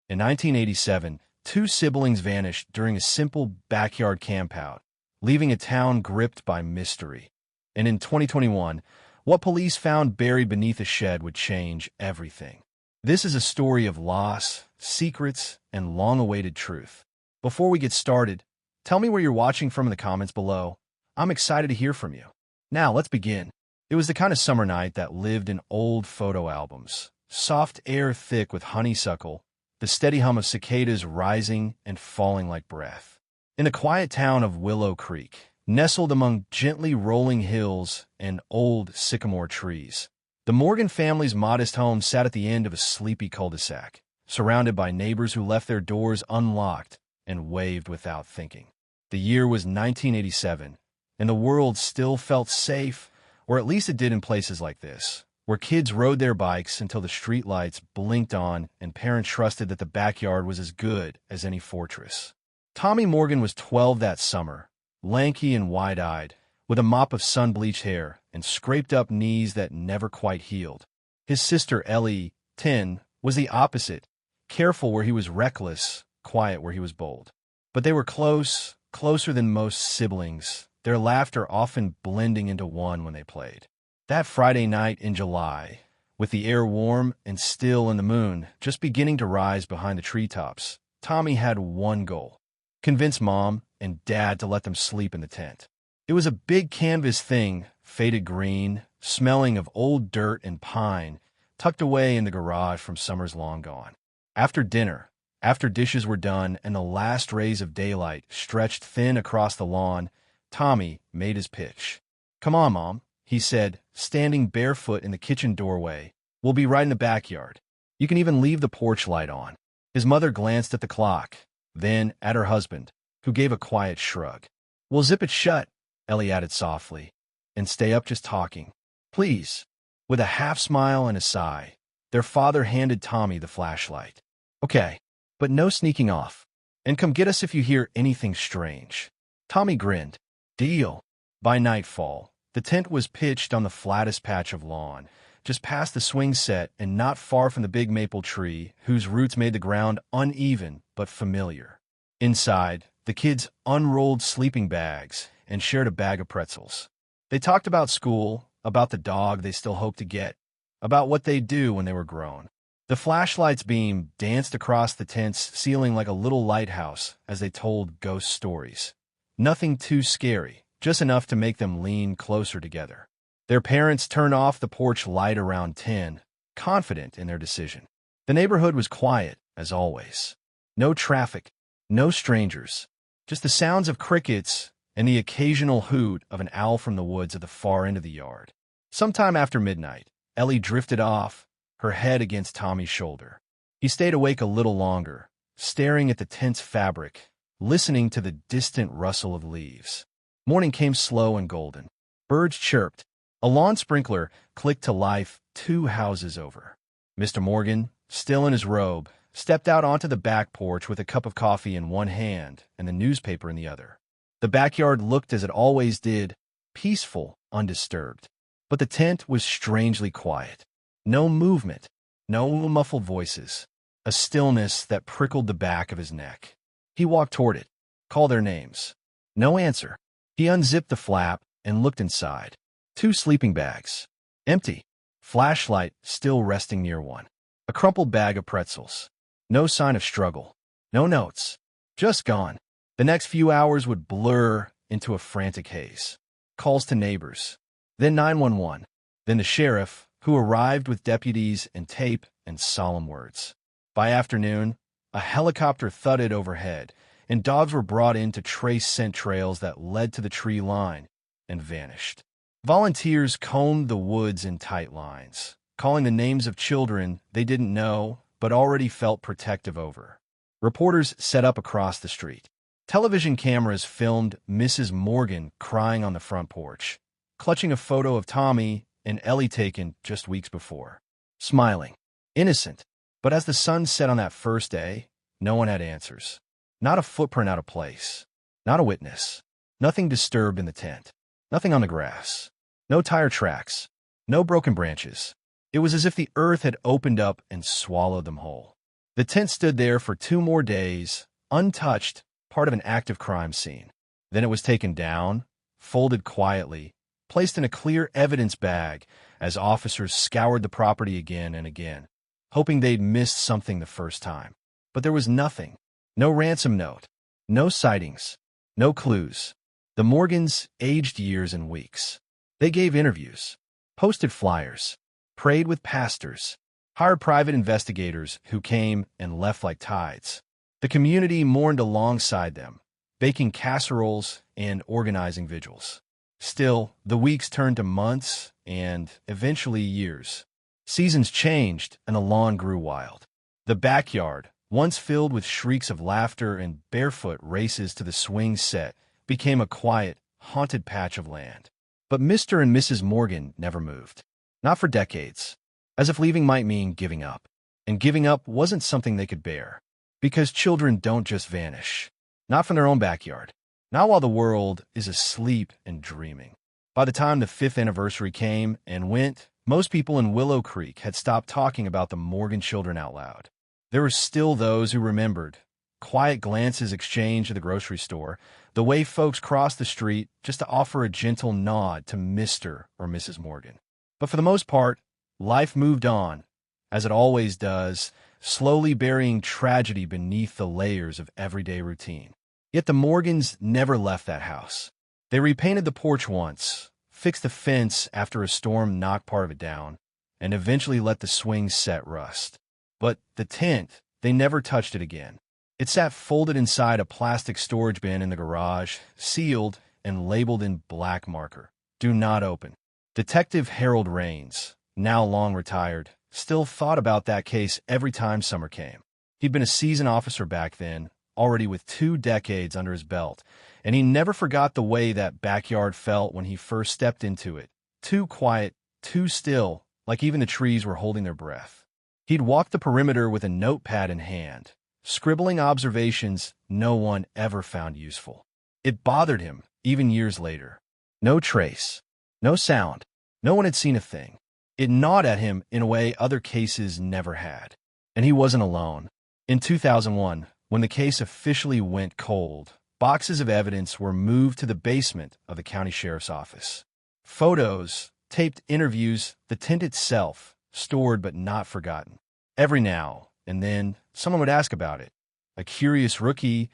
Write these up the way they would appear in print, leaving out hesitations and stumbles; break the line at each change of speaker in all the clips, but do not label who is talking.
In 1987, two siblings vanished during a simple backyard campout, leaving a town gripped by mystery. And in 2021, what police found buried beneath a shed would change everything. This is a story of loss, secrets, and long-awaited truth. Before we get started, tell me where you're watching from in the comments below. I'm excited to hear from you. Now, let's begin. It was the kind of summer night that lived in old photo albums. Soft air thick with honeysuckle, the steady hum of cicadas rising and falling like breath. In the quiet town of Willow Creek, nestled among gently rolling hills and old sycamore trees, the Morgan family's modest home sat at the end of a sleepy cul-de-sac, surrounded by neighbors who left their doors unlocked and waved without thinking. The year was 1987, and the world still felt safe, or at least it did in places like this, where kids rode their bikes until the streetlights blinked on and parents trusted that the backyard was as good as any fortress. Tommy Morgan was 12 that summer, lanky and wide-eyed, with a mop of sun-bleached hair and scraped-up knees that never quite healed. His sister Ellie, 10, was the opposite, careful where he was reckless, quiet where he was bold. But they were close, closer than most siblings, their laughter often blending into one when they played. That Friday night in July, with the air warm and still and the moon just beginning to rise behind the treetops, Tommy had one goal: convince Mom and Dad to let them sleep in the tent. It was a big canvas thing, faded green, smelling of old dirt and pine, tucked away in the garage from summers long gone. After dinner, after dishes were done and the last rays of daylight stretched thin across the lawn, Tommy made his pitch. "Come on, Mom," he said, standing barefoot in the kitchen doorway. "We'll be right in the backyard. You can even leave the porch light on." His mother glanced at the clock, then at her husband, who gave a quiet shrug. "We'll zip it shut," Ellie added softly, "and stay up just talking. Please." With a half-smile and a sigh, their father handed Tommy the flashlight. "Okay, but no sneaking off. And come get us if you hear anything strange." Tommy grinned. "Deal." By nightfall, the tent was pitched on the flattest patch of lawn, just past the swing set and not far from the big maple tree whose roots made the ground uneven but familiar. Inside, the kids unrolled sleeping bags and shared a bag of pretzels. They talked about school, about the dog they still hoped to get, about what they'd do when they were grown. The flashlight's beam danced across the tent's ceiling like a little lighthouse as they told ghost stories. Nothing too scary, just enough to make them lean closer together. Their parents turned off the porch light around 10, confident in their decision. The neighborhood was quiet, as always. No traffic, no strangers, just the sounds of crickets and the occasional hoot of an owl from the woods at the far end of the yard. Sometime after midnight, Ellie drifted off, her head against Tommy's shoulder. He stayed awake a little longer, staring at the tent's fabric, listening to the distant rustle of leaves. Morning came slow and golden. Birds chirped. A lawn sprinkler clicked to life 2 houses over. Mr. Morgan, still in his robe, stepped out onto the back porch with a cup of coffee in one hand and the newspaper in the other. The backyard looked as it always did, peaceful, undisturbed. But the tent was strangely quiet. No movement, no muffled voices, a stillness that prickled the back of his neck. He walked toward it, called their names. No answer. He unzipped the flap and looked inside. 2 sleeping bags. Empty. Flashlight still resting near one. A crumpled bag of pretzels. No sign of struggle. No notes. Just gone. The next few hours would blur into a frantic haze. Calls to neighbors. Then 911. Then the sheriff, who arrived with deputies and tape and solemn words. By afternoon, a helicopter thudded overhead, and dogs were brought in to trace scent trails that led to the tree line and vanished. Volunteers combed the woods in tight lines, calling the names of children they didn't know but already felt protective over. Reporters set up across the street. Television cameras filmed Mrs. Morgan crying on the front porch, clutching a photo of Tommy and Ellie taken just weeks before. Smiling. Innocent. But as the sun set on that first day, no one had answers. Not a footprint out of place. Not a witness. Nothing disturbed in the tent. Nothing on the grass. No tire tracks. No broken branches. It was as if the earth had opened up and swallowed them whole. The tent stood there for 2 more days, untouched, part of an active crime scene. Then it was taken down, folded quietly, placed in a clear evidence bag as officers scoured the property again and again, hoping they'd missed something the first time. But there was nothing. No ransom note. No sightings. No clues. The Morgans aged years and weeks. They gave interviews, posted flyers, prayed with pastors, hired private investigators who came and left like tides. The community mourned alongside them, baking casseroles and organizing vigils. Still, the weeks turned to months and, eventually, years. Seasons changed and the lawn grew wild. The backyard, once filled with shrieks of laughter and barefoot races to the swing set, became a quiet, haunted patch of land. But Mr. and Mrs. Morgan never moved. Not for decades. As if leaving might mean giving up. And giving up wasn't something they could bear. Because children don't just vanish. Not from their own backyard. Not while the world is asleep and dreaming. By the time the 5th anniversary came and went, most people in Willow Creek had stopped talking about the Morgan children out loud. There were still those who remembered. Quiet glances exchanged at the grocery store, the way folks crossed the street just to offer a gentle nod to Mr. or Mrs. Morgan. But for the most part, life moved on, as it always does, slowly burying tragedy beneath the layers of everyday routine. Yet the Morgans never left that house. They repainted the porch once, fixed the fence after a storm knocked part of it down, and eventually let the swing set rust. But the tent, they never touched it again. It sat folded inside a plastic storage bin in the garage, sealed and labeled in black marker. Do not open. Detective Harold Raines, now long retired, still thought about that case every time summer came. He'd been a seasoned officer back then, already with 2 decades under his belt, and he never forgot the way that backyard felt when he first stepped into it. Too quiet, too still, like even the trees were holding their breath. He'd walk the perimeter with a notepad in hand, scribbling observations no one ever found useful. It bothered him, even years later. No trace, no sound, no one had seen a thing. It gnawed at him in a way other cases never had. And he wasn't alone. In 2001, when the case officially went cold, boxes of evidence were moved to the basement of the county sheriff's office. Photos, taped interviews, the tent itself, stored but not forgotten. Every now and then, someone would ask about it. A curious rookie,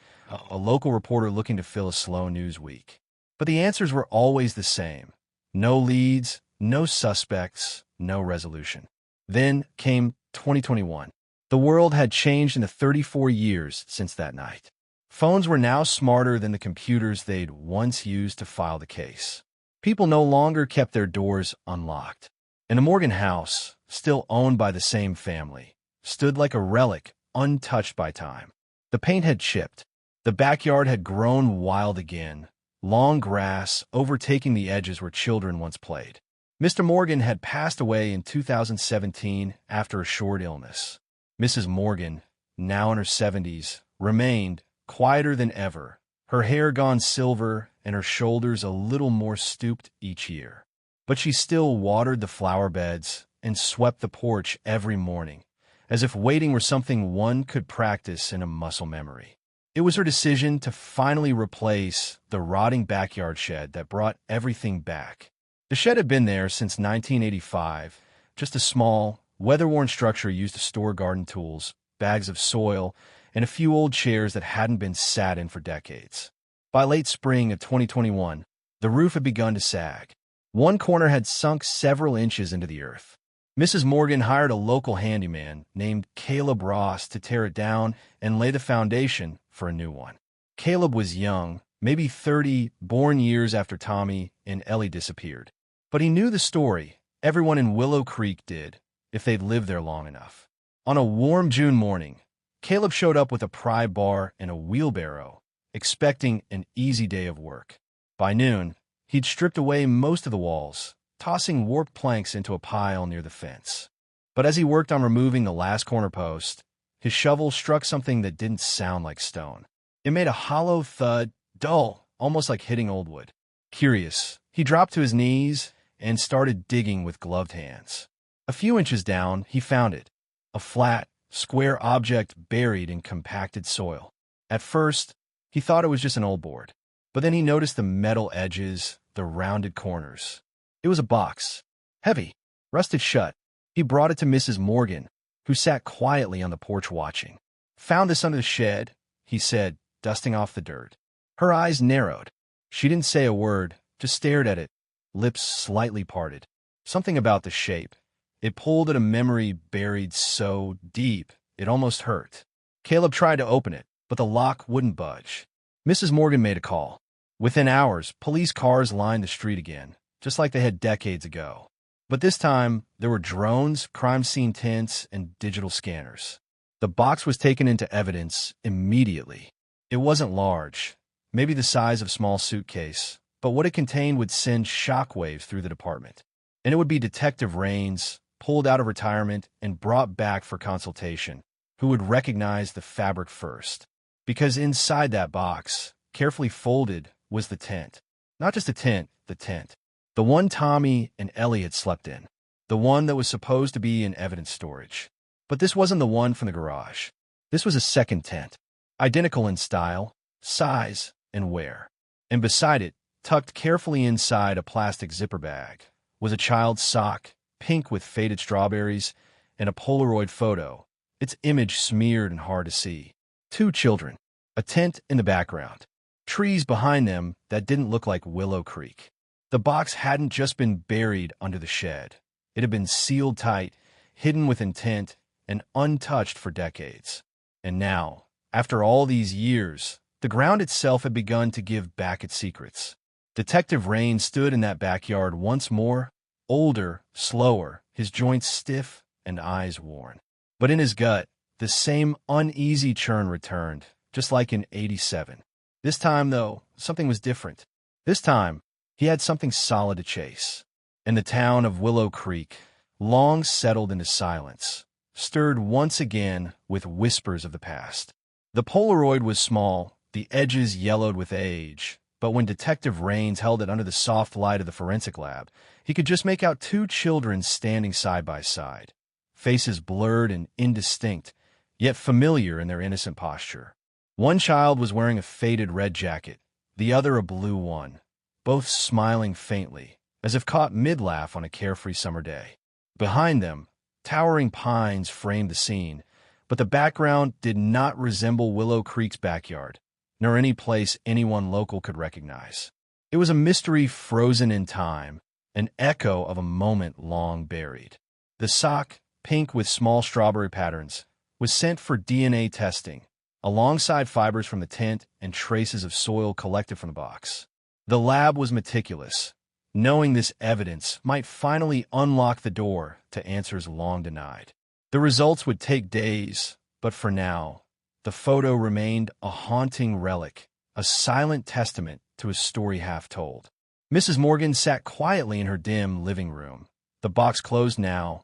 a local reporter looking to fill a slow news week. But the answers were always the same. No leads, no suspects, no resolution. Then came 2021. The world had changed in the 34 years since that night. Phones were now smarter than the computers they'd once used to file the case. People no longer kept their doors unlocked. And the Morgan house, still owned by the same family, stood like a relic, untouched by time. The paint had chipped. The backyard had grown wild again, long grass overtaking the edges where children once played. Mr. Morgan had passed away in 2017 after a short illness. Mrs. Morgan, now in her 70s, remained quieter than ever, her hair gone silver and her shoulders a little more stooped each year. But she still watered the flower beds and swept the porch every morning, as if waiting were something one could practice in a muscle memory. It was her decision to finally replace the rotting backyard shed that brought everything back. The shed had been there since 1985, just a small, weather-worn structure used to store garden tools, bags of soil, and a few old chairs that hadn't been sat in for decades. By late spring of 2021, the roof had begun to sag. One corner had sunk several inches into the earth. Mrs. Morgan hired a local handyman named Caleb Ross to tear it down and lay the foundation for a new one. Caleb was young, maybe 30, born years after Tommy and Ellie disappeared. But he knew the story. Everyone in Willow Creek did, if they'd lived there long enough. On a warm June morning, Caleb showed up with a pry bar and a wheelbarrow, expecting an easy day of work. By noon, he'd stripped away most of the walls, tossing warped planks into a pile near the fence. But as he worked on removing the last corner post, his shovel struck something that didn't sound like stone. It made a hollow thud, dull, almost like hitting old wood. Curious, he dropped to his knees and started digging with gloved hands. A few inches down, he found it. A flat, square object buried in compacted soil. At first, he thought it was just an old board, but then he noticed the metal edges, the rounded corners. It was a box, heavy, rusted shut. He brought it to Mrs. Morgan, who sat quietly on the porch watching. "Found this under the shed," he said, dusting off the dirt. Her eyes narrowed. She didn't say a word, just stared at it, lips slightly parted. Something about the shape. It pulled at a memory buried so deep, it almost hurt. Caleb tried to open it, but the lock wouldn't budge. Mrs. Morgan made a call. Within hours, police cars lined the street again, just like they had decades ago. But this time, there were drones, crime scene tents, and digital scanners. The box was taken into evidence immediately. It wasn't large, maybe the size of a small suitcase, but what it contained would send shockwaves through the department. And it would be Detective Raines, pulled out of retirement and brought back for consultation, who would recognize the fabric first. Because inside that box, carefully folded, was the tent. Not just a tent, the tent. The one Tommy and Ellie had slept in. The one that was supposed to be in evidence storage. But this wasn't the one from the garage. This was a second tent, identical in style, size, and wear. And beside it, tucked carefully inside a plastic zipper bag, was a child's sock, pink with faded strawberries, and a Polaroid photo, its image smeared and hard to see. 2 children, a tent in the background, trees behind them that didn't look like Willow Creek. The box hadn't just been buried under the shed. It had been sealed tight, hidden with intent, and untouched for decades. And now, after all these years, the ground itself had begun to give back its secrets. Detective Raines stood in that backyard once more, older, slower, his joints stiff and eyes worn. But in his gut, the same uneasy churn returned, just like in '87. This time, though, something was different. This time, he had something solid to chase. And the town of Willow Creek, long settled into silence, stirred once again with whispers of the past. The Polaroid was small, the edges yellowed with age, but when Detective Raines held it under the soft light of the forensic lab, he could just make out 2 children standing side by side, faces blurred and indistinct, yet familiar in their innocent posture. One child was wearing a faded red jacket, the other a blue one, both smiling faintly, as if caught mid-laugh on a carefree summer day. Behind them, towering pines framed the scene, but the background did not resemble Willow Creek's backyard, nor any place anyone local could recognize. It was a mystery frozen in time, an echo of a moment long buried. The sock, pink with small strawberry patterns, was sent for DNA testing, alongside fibers from the tent and traces of soil collected from the box. The lab was meticulous, knowing this evidence might finally unlock the door to answers long denied. The results would take days, but for now, the photo remained a haunting relic, a silent testament to a story half told. Mrs. Morgan sat quietly in her dim living room, the box closed now,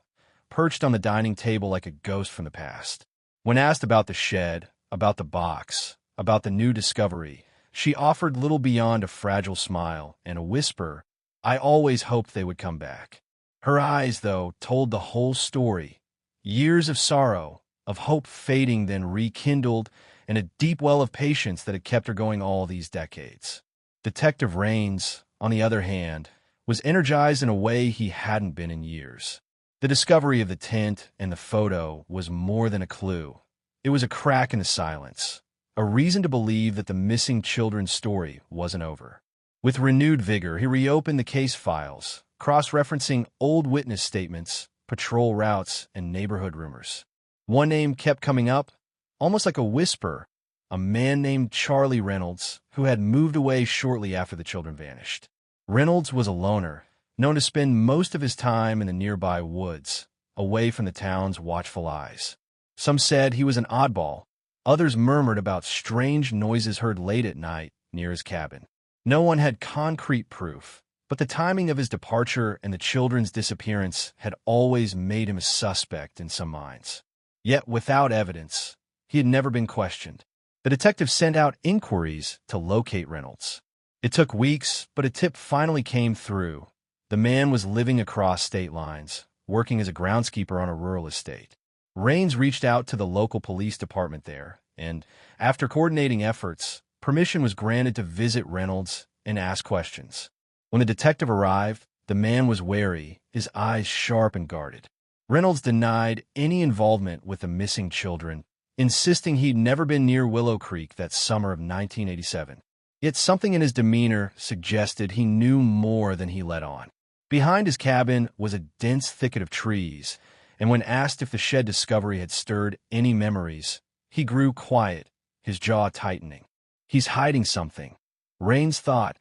perched on the dining table like a ghost from the past. When asked about the shed, about the box, about the new discovery, she offered little beyond a fragile smile and a whisper, "I always hoped they would come back." Her eyes, though, told the whole story. Years of sorrow, of hope fading then rekindled, and a deep well of patience that had kept her going all these decades. Detective Raines, on the other hand, was energized in a way he hadn't been in years. The discovery of the tent and the photo was more than a clue. It was a crack in the silence, a reason to believe that the missing children's story wasn't over. With renewed vigor, he reopened the case files, cross-referencing old witness statements, patrol routes, and neighborhood rumors. One name kept coming up, almost like a whisper, a man named Charlie Reynolds, who had moved away shortly after the children vanished. Reynolds was a loner, known to spend most of his time in the nearby woods, away from the town's watchful eyes. Some said he was an oddball. Others murmured about strange noises heard late at night near his cabin. No one had concrete proof, but the timing of his departure and the children's disappearance had always made him a suspect in some minds. Yet without evidence, he had never been questioned. The detective sent out inquiries to locate Reynolds. It took weeks, but a tip finally came through. The man was living across state lines, working as a groundskeeper on a rural estate. Raines reached out to the local police department there, and after coordinating efforts, permission was granted to visit Reynolds and ask questions. When the detective arrived, the man was wary, his eyes sharp and guarded. Reynolds denied any involvement with the missing children, insisting he'd never been near Willow Creek that summer of 1987. Yet something in his demeanor suggested he knew more than he let on. Behind his cabin was a dense thicket of trees, and when asked if the shed discovery had stirred any memories, he grew quiet, his jaw tightening. He's hiding something, Raines thought,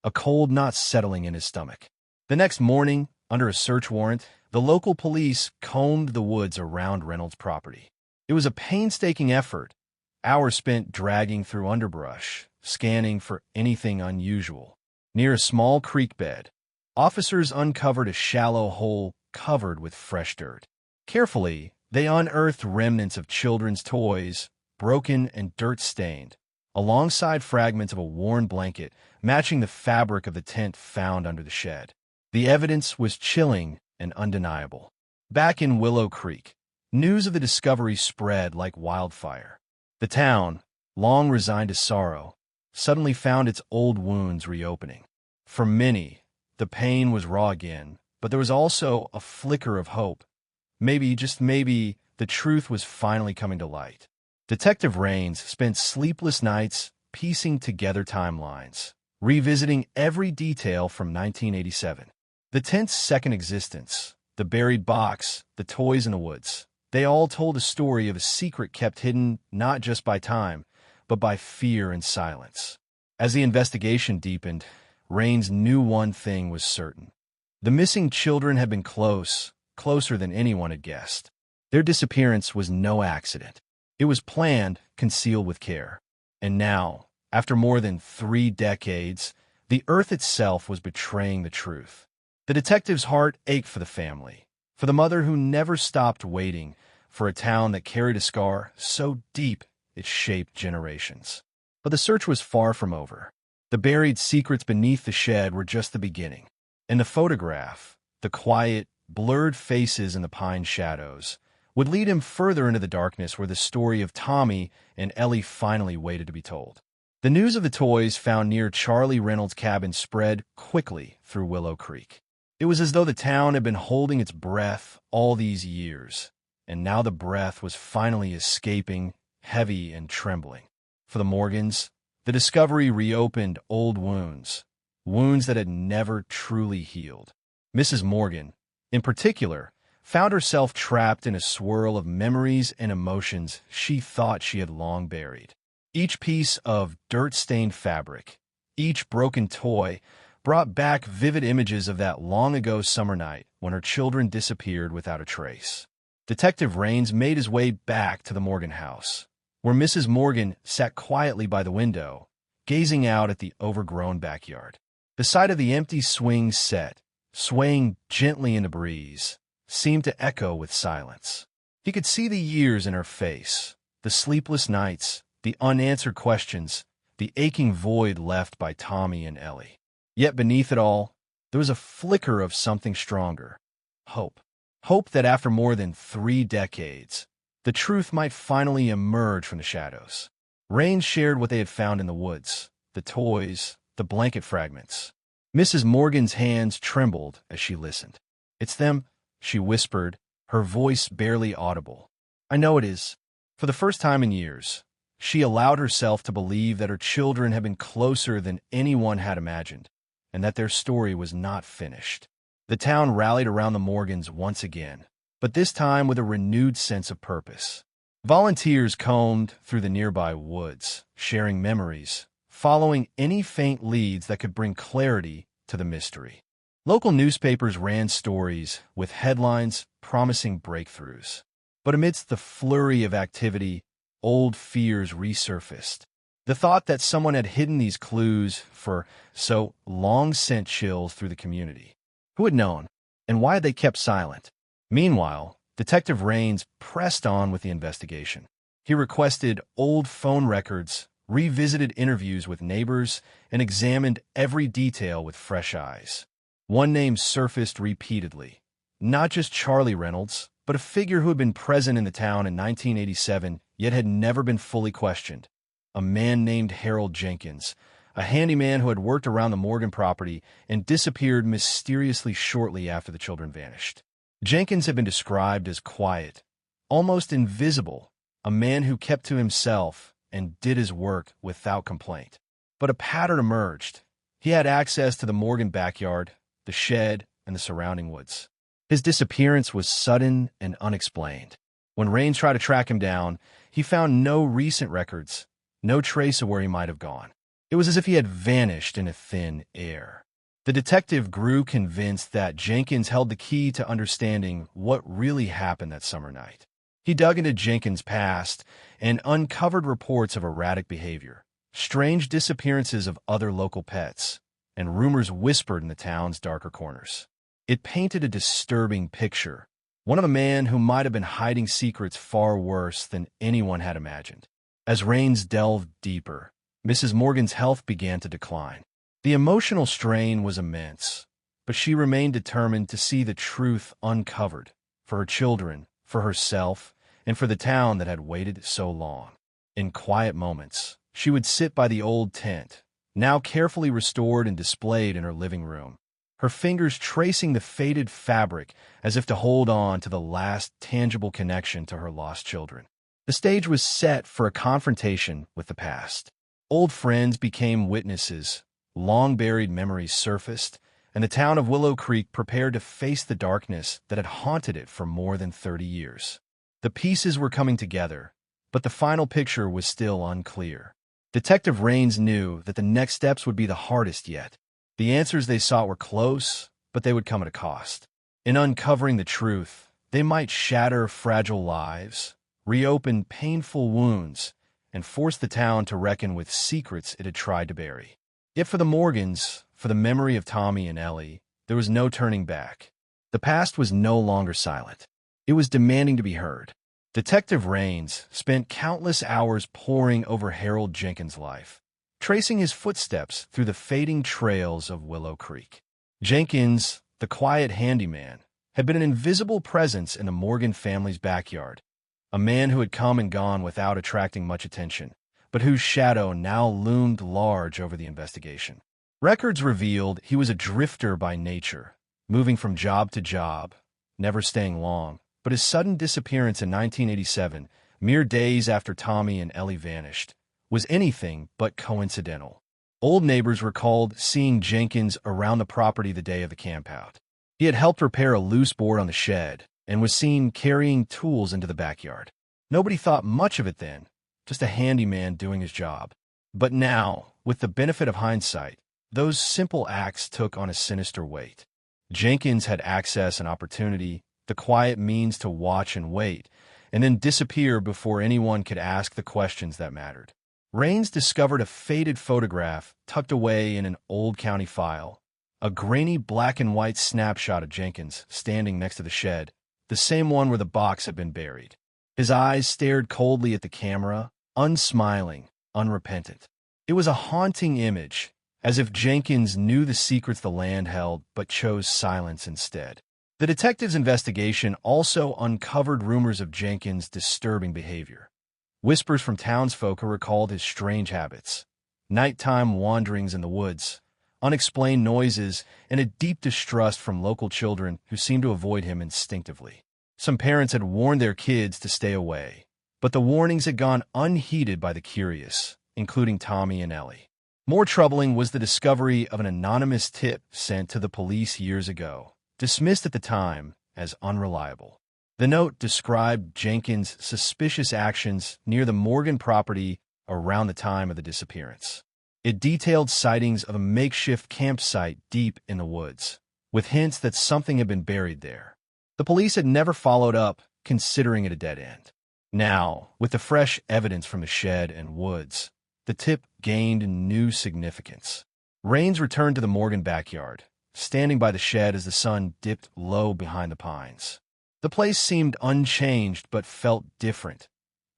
a cold knot settling in his stomach. The next morning, under a search warrant, the local police combed the woods around Reynolds' property. It was a painstaking effort, hours spent dragging through underbrush, scanning for anything unusual. Near a small creek bed, officers uncovered a shallow hole covered with fresh dirt. Carefully, they unearthed remnants of children's toys, broken and dirt-stained, alongside fragments of a worn blanket matching the fabric of the tent found under the shed. The evidence was chilling and undeniable. Back in Willow Creek, news of the discovery spread like wildfire. The town, long resigned to sorrow, suddenly found its old wounds reopening. For many, the pain was raw again, but there was also a flicker of hope. Maybe, just maybe, the truth was finally coming to light. Detective Raines spent sleepless nights piecing together timelines, revisiting every detail from 1987. The tent's second existence, the buried box, the toys in the woods, they all told a story of a secret kept hidden not just by time, but by fear and silence. As the investigation deepened, Raines knew one thing was certain. The missing children had been closer than anyone had guessed. Their disappearance was no accident. It was planned, concealed with care. And now, after more than 3 decades, the earth itself was betraying the truth. The detective's heart ached for the family, for the mother who never stopped waiting, for a town that carried a scar so deep it shaped generations. But the search was far from over. The buried secrets beneath the shed were just the beginning. And the photograph, the quiet, blurred faces in the pine shadows, would lead him further into the darkness where the story of Tommy and Ellie finally waited to be told. The news of the toys found near Charlie Reynolds' cabin spread quickly through Willow Creek. It was as though the town had been holding its breath all these years, and now the breath was finally escaping, heavy and trembling. For the Morgans, the discovery reopened old wounds, wounds that had never truly healed. Mrs. Morgan, in particular, found herself trapped in a swirl of memories and emotions she thought she had long buried. Each piece of dirt-stained fabric, each broken toy, brought back vivid images of that long-ago summer night when her children disappeared without a trace. Detective Raines made his way back to the Morgan house, where Mrs. Morgan sat quietly by the window, gazing out at the overgrown backyard. The sight of the empty swing set, swaying gently in the breeze, seemed to echo with silence. He could see the years in her face, the sleepless nights, the unanswered questions, the aching void left by Tommy and Ellie. Yet beneath it all, there was a flicker of something stronger. Hope. Hope that after more than 3 decades, the truth might finally emerge from the shadows. Raines shared what they had found in the woods, the toys, the blanket fragments. Mrs. Morgan's hands trembled as she listened. "It's them," she whispered, her voice barely audible. "I know it is." For the first time in years, she allowed herself to believe that her children had been closer than anyone had imagined, and that their story was not finished. The town rallied around the Morgans once again, but this time with a renewed sense of purpose. Volunteers combed through the nearby woods, sharing memories, following any faint leads that could bring clarity to the mystery. Local newspapers ran stories with headlines promising breakthroughs. But amidst the flurry of activity, old fears resurfaced. The thought that someone had hidden these clues for so long sent chills through the community. Who had known, and why had they kept silent? Meanwhile, Detective Raines pressed on with the investigation. He requested old phone records, revisited interviews with neighbors, and examined every detail with fresh eyes. One name surfaced repeatedly. Not just Charlie Reynolds, but a figure who had been present in the town in 1987 yet had never been fully questioned. A man named Harold Jenkins, a handyman who had worked around the Morgan property and disappeared mysteriously shortly after the children vanished. Jenkins had been described as quiet, almost invisible, a man who kept to himself and did his work without complaint. But a pattern emerged. He had access to the Morgan backyard, the shed, and the surrounding woods. His disappearance was sudden and unexplained. When Raines tried to track him down, he found no recent records, no trace of where he might have gone. It was as if he had vanished in a thin air. The detective grew convinced that Jenkins held the key to understanding what really happened that summer night. He dug into Jenkins' past and uncovered reports of erratic behavior, strange disappearances of other local pets, and rumors whispered in the town's darker corners. It painted a disturbing picture, one of a man who might have been hiding secrets far worse than anyone had imagined. As Raines delved deeper, Mrs. Morgan's health began to decline. The emotional strain was immense, but she remained determined to see the truth uncovered, for her children, for herself, and for the town that had waited so long. In quiet moments, she would sit by the old tent, now carefully restored and displayed in her living room, her fingers tracing the faded fabric as if to hold on to the last tangible connection to her lost children. The stage was set for a confrontation with the past. Old friends became witnesses, long-buried memories surfaced, and the town of Willow Creek prepared to face the darkness that had haunted it for more than 30 years. The pieces were coming together, but the final picture was still unclear. Detective Raines knew that the next steps would be the hardest yet. The answers they sought were close, but they would come at a cost. In uncovering the truth, they might shatter fragile lives, reopen painful wounds, and force the town to reckon with secrets it had tried to bury. Yet for the Morgans, for the memory of Tommy and Ellie, there was no turning back. The past was no longer silent. It was demanding to be heard. Detective Raines spent countless hours poring over Harold Jenkins' life, tracing his footsteps through the fading trails of Willow Creek. Jenkins, the quiet handyman, had been an invisible presence in the Morgan family's backyard, a man who had come and gone without attracting much attention, but whose shadow now loomed large over the investigation. Records revealed he was a drifter by nature, moving from job to job, never staying long, but his sudden disappearance in 1987, mere days after Tommy and Ellie vanished, was anything but coincidental. Old neighbors recalled seeing Jenkins around the property the day of the campout. He had helped repair a loose board on the shed and was seen carrying tools into the backyard. Nobody thought much of it then, just a handyman doing his job. But now, with the benefit of hindsight, those simple acts took on a sinister weight. Jenkins had access and opportunity, the quiet means to watch and wait, and then disappear before anyone could ask the questions that mattered. Raines discovered a faded photograph tucked away in an old county file, a grainy black and white snapshot of Jenkins standing next to the shed, the same one where the box had been buried. His eyes stared coldly at the camera, unsmiling, unrepentant. It was a haunting image, as if Jenkins knew the secrets the land held but chose silence instead. The detective's investigation also uncovered rumors of Jenkins' disturbing behavior. Whispers from townsfolk who recalled his strange habits, nighttime wanderings in the woods, unexplained noises, and a deep distrust from local children who seemed to avoid him instinctively. Some parents had warned their kids to stay away, but the warnings had gone unheeded by the curious, including Tommy and Ellie. More troubling was the discovery of an anonymous tip sent to the police years ago, dismissed at the time as unreliable. The note described Jenkins' suspicious actions near the Morgan property around the time of the disappearance. It detailed sightings of a makeshift campsite deep in the woods, with hints that something had been buried there. The police had never followed up, considering it a dead end. Now, with the fresh evidence from the shed and woods, the tip gained new significance. Raines returned to the Morgan backyard, standing by the shed as the sun dipped low behind the pines. The place seemed unchanged but felt different,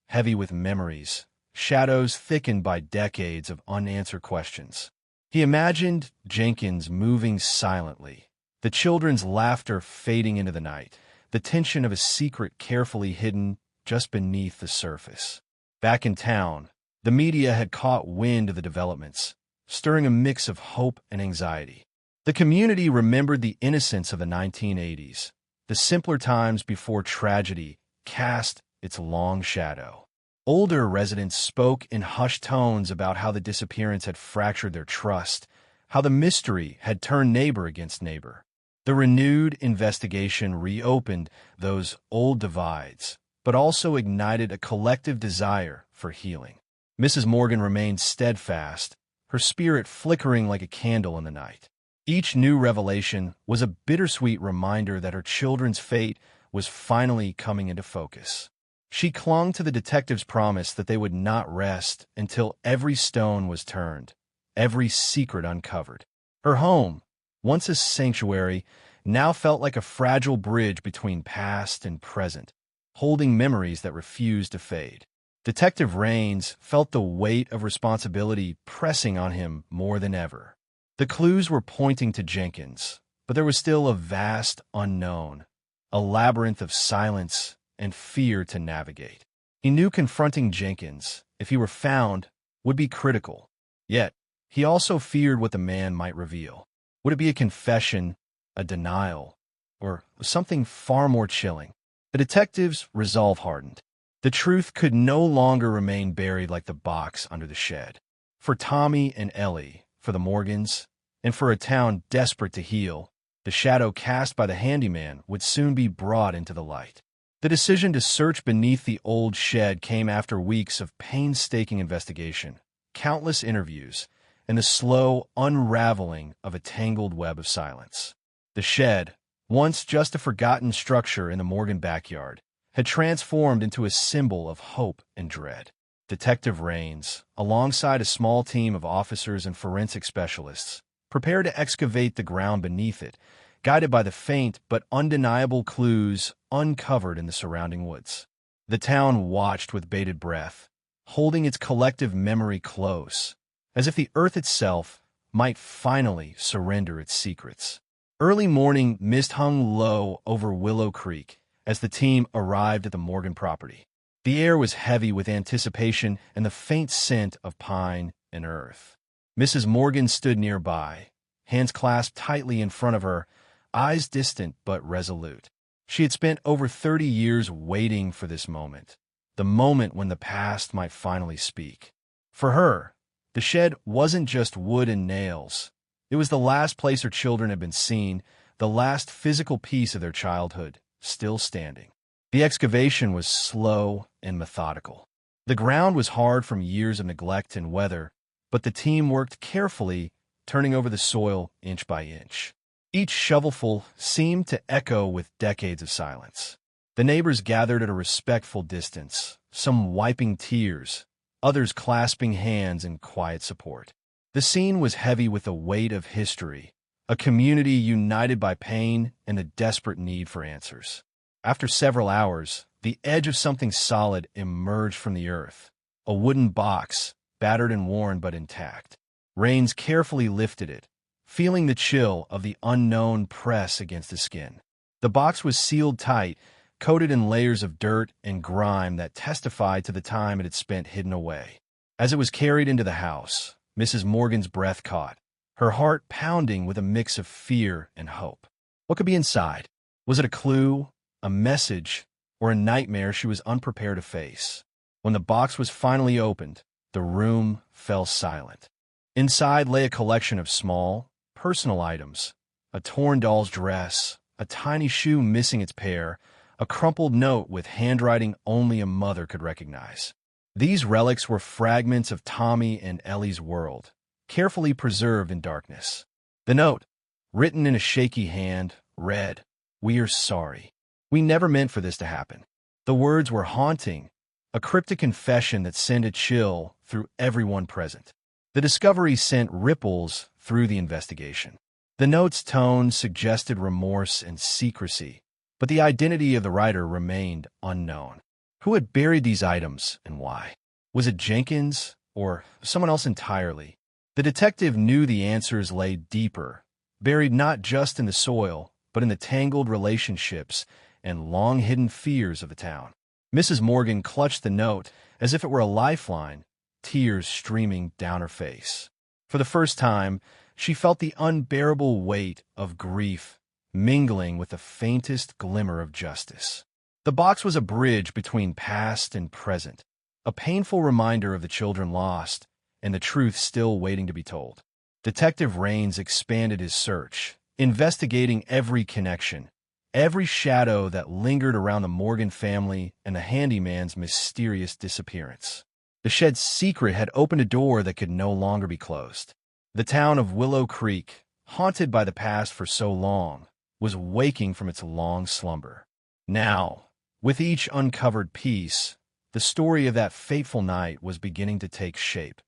heavy with memories, shadows thickened by decades of unanswered questions. He imagined Jenkins moving silently, the children's laughter fading into the night, the tension of a secret carefully hidden just beneath the surface. Back in town, the media had caught wind of the developments, stirring a mix of hope and anxiety. The community remembered the innocence of the 1980s, the simpler times before tragedy cast its long shadow. Older residents spoke in hushed tones about how the disappearance had fractured their trust, how the mystery had turned neighbor against neighbor. The renewed investigation reopened those old divides, but also ignited a collective desire for healing. Mrs. Morgan remained steadfast, her spirit flickering like a candle in the night. Each new revelation was a bittersweet reminder that her children's fate was finally coming into focus. She clung to the detective's promise that they would not rest until every stone was turned, every secret uncovered. Her home, once a sanctuary, now felt like a fragile bridge between past and present, holding memories that refused to fade. Detective Raines felt the weight of responsibility pressing on him more than ever. The clues were pointing to Jenkins, but there was still a vast unknown, a labyrinth of silence and fear to navigate. He knew confronting Jenkins, if he were found, would be critical. Yet, he also feared what the man might reveal. Would it be a confession, a denial, or something far more chilling? The detective's resolve hardened. The truth could no longer remain buried like the box under the shed. For Tommy and Ellie, for the Morgans, and for a town desperate to heal, the shadow cast by the handyman would soon be brought into the light. The decision to search beneath the old shed came after weeks of painstaking investigation, countless interviews, and the slow unraveling of a tangled web of silence. The shed, once just a forgotten structure in the Morgan backyard, had transformed into a symbol of hope and dread. Detective Raines, alongside a small team of officers and forensic specialists, prepared to excavate the ground beneath it, guided by the faint but undeniable clues uncovered in the surrounding woods. The town watched with bated breath, holding its collective memory close, as if the earth itself might finally surrender its secrets. Early morning mist hung low over Willow Creek as the team arrived at the Morgan property. The air was heavy with anticipation and the faint scent of pine and earth. Mrs. Morgan stood nearby, hands clasped tightly in front of her, eyes distant but resolute. She had spent over 30 years waiting for this moment, the moment when the past might finally speak. For her, the shed wasn't just wood and nails. It was the last place her children had been seen, the last physical piece of their childhood, still standing. The excavation was slow and methodical. The ground was hard from years of neglect and weather, but the team worked carefully, turning over the soil inch by inch. Each shovelful seemed to echo with decades of silence. The neighbors gathered at a respectful distance, some wiping tears, others clasping hands in quiet support. The scene was heavy with the weight of history, a community united by pain and a desperate need for answers. After several hours, the edge of something solid emerged from the earth, a wooden box, battered and worn but intact. Raines carefully lifted it, feeling the chill of the unknown press against the skin. The box was sealed tight, coated in layers of dirt and grime that testified to the time it had spent hidden away. As it was carried into the house, Mrs. Morgan's breath caught, her heart pounding with a mix of fear and hope. What could be inside? Was it a clue, a message, or a nightmare she was unprepared to face? When the box was finally opened, the room fell silent. Inside lay a collection of small, personal items, a torn doll's dress, a tiny shoe missing its pair, a crumpled note with handwriting only a mother could recognize. These relics were fragments of Tommy and Ellie's world, carefully preserved in darkness. The note, written in a shaky hand, read, "We're sorry. We never meant for this to happen." The words were haunting, a cryptic confession that sent a chill through everyone present. The discovery sent ripples through the investigation. The note's tone suggested remorse and secrecy, but the identity of the writer remained unknown. Who had buried these items and why? Was it Jenkins or someone else entirely? The detective knew the answers lay deeper, buried not just in the soil, but in the tangled relationships and long-hidden fears of the town. Mrs. Morgan clutched the note as if it were a lifeline, tears streaming down her face. For the first time, she felt the unbearable weight of grief mingling with the faintest glimmer of justice. The box was a bridge between past and present, a painful reminder of the children lost and the truth still waiting to be told. Detective Raines expanded his search, investigating every connection, every shadow that lingered around the Morgan family and the handyman's mysterious disappearance. The shed's secret had opened a door that could no longer be closed. The town of Willow Creek, haunted by the past for so long, was waking from its long slumber. Now, with each uncovered piece, the story of that fateful night was beginning to take shape.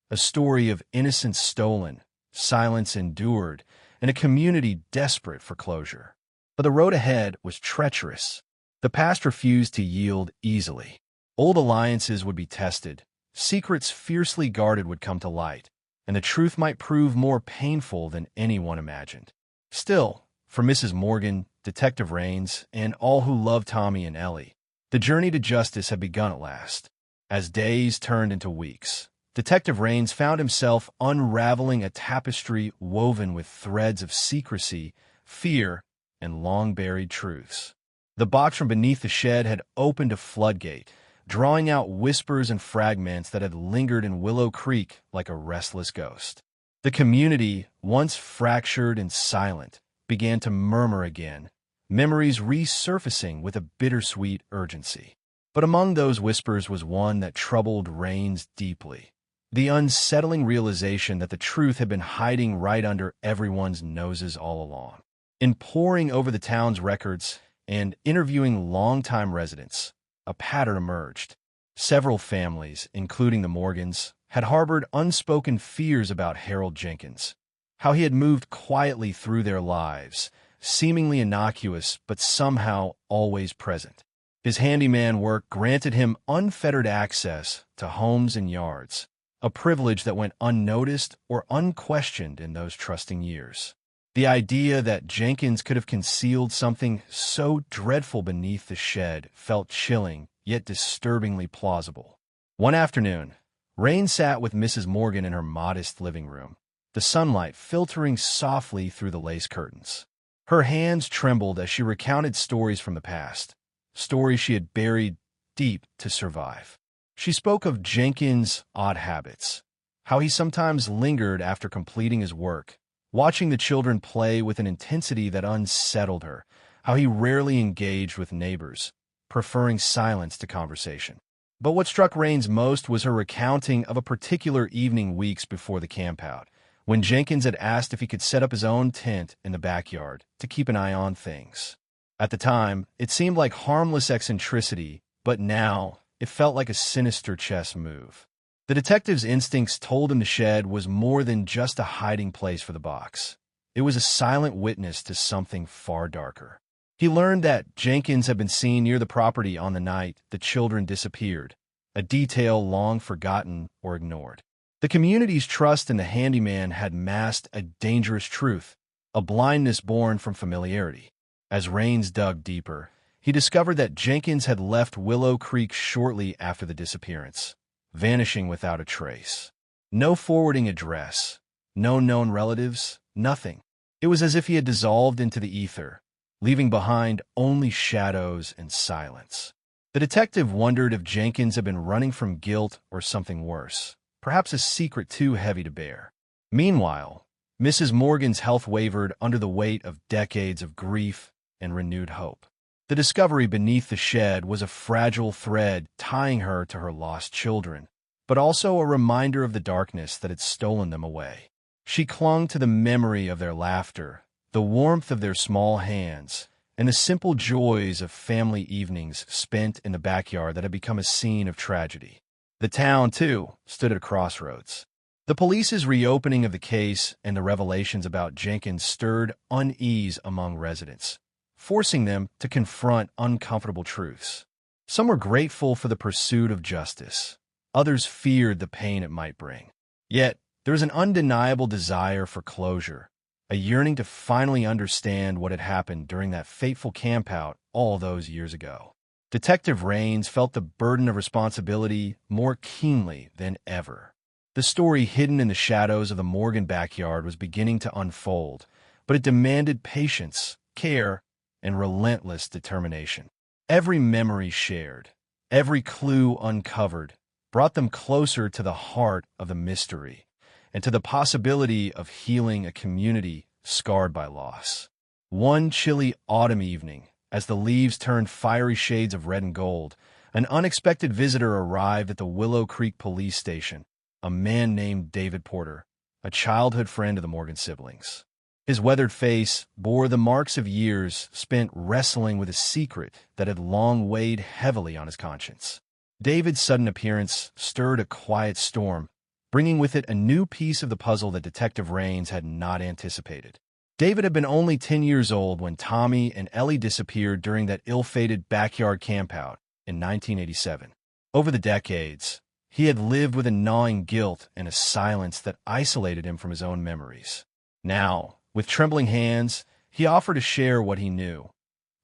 A story of innocence stolen, silence endured, and a community desperate for closure. But the road ahead was treacherous. The past refused to yield easily. Old alliances would be tested, secrets fiercely guarded would come to light, and the truth might prove more painful than anyone imagined. Still, for Mrs. Morgan, Detective Raines, and all who loved Tommy and Ellie, the journey to justice had begun at last. As days turned into weeks, Detective Raines found himself unraveling a tapestry woven with threads of secrecy, fear, and long-buried truths. The box from beneath the shed had opened a floodgate, drawing out whispers and fragments that had lingered in Willow Creek like a restless ghost. The community, once fractured and silent, began to murmur again, memories resurfacing with a bittersweet urgency. But among those whispers was one that troubled Raines deeply. The unsettling realization that the truth had been hiding right under everyone's noses all along. In poring over the town's records and interviewing longtime residents, a pattern emerged. Several families, including the Morgans, had harbored unspoken fears about Harold Jenkins, how he had moved quietly through their lives, seemingly innocuous but somehow always present. His handyman work granted him unfettered access to homes and yards, a privilege that went unnoticed or unquestioned in those trusting years. The idea that Jenkins could have concealed something so dreadful beneath the shed felt chilling, yet disturbingly plausible. One afternoon, Raines sat with Mrs. Morgan in her modest living room, the sunlight filtering softly through the lace curtains. Her hands trembled as she recounted stories from the past, stories she had buried deep to survive. She spoke of Jenkins' odd habits, how he sometimes lingered after completing his work, watching the children play with an intensity that unsettled her, how he rarely engaged with neighbors, preferring silence to conversation. But what struck Raines most was her recounting of a particular evening weeks before the campout, when Jenkins had asked if he could set up his own tent in the backyard to keep an eye on things. At the time, it seemed like harmless eccentricity, but now it felt like a sinister chess move. The detective's instincts told him the shed was more than just a hiding place for the box. It was a silent witness to something far darker. He learned that Jenkins had been seen near the property on the night the children disappeared, a detail long forgotten or ignored. The community's trust in the handyman had masked a dangerous truth, a blindness born from familiarity. As Raines dug deeper, he discovered that Jenkins had left Willow Creek shortly after the disappearance, vanishing without a trace. No forwarding address, no known relatives, nothing. It was as if he had dissolved into the ether, leaving behind only shadows and silence. The detective wondered if Jenkins had been running from guilt or something worse, perhaps a secret too heavy to bear. Meanwhile, Mrs. Morgan's health wavered under the weight of decades of grief and renewed hope. The discovery beneath the shed was a fragile thread tying her to her lost children, but also a reminder of the darkness that had stolen them away. She clung to the memory of their laughter, the warmth of their small hands, and the simple joys of family evenings spent in the backyard that had become a scene of tragedy. The town, too, stood at a crossroads. The police's reopening of the case and the revelations about Jenkins stirred unease among residents, forcing them to confront uncomfortable truths. Some were grateful for the pursuit of justice. Others feared the pain it might bring. Yet, there was an undeniable desire for closure, a yearning to finally understand what had happened during that fateful campout all those years ago. Detective Rains felt the burden of responsibility more keenly than ever. The story hidden in the shadows of the Morgan backyard was beginning to unfold, but it demanded patience, care, and relentless determination. Every memory shared, every clue uncovered, brought them closer to the heart of the mystery and to the possibility of healing a community scarred by loss. One chilly autumn evening, as the leaves turned fiery shades of red and gold, an unexpected visitor arrived at the Willow Creek Police Station, a man named David Porter, a childhood friend of the Morgan siblings. His weathered face bore the marks of years spent wrestling with a secret that had long weighed heavily on his conscience. David's sudden appearance stirred a quiet storm, bringing with it a new piece of the puzzle that Detective Rains had not anticipated. David had been only 10 years old when Tommy and Ellie disappeared during that ill-fated backyard campout in 1987. Over the decades, he had lived with a gnawing guilt and a silence that isolated him from his own memories. Now, with trembling hands, he offered to share what he knew,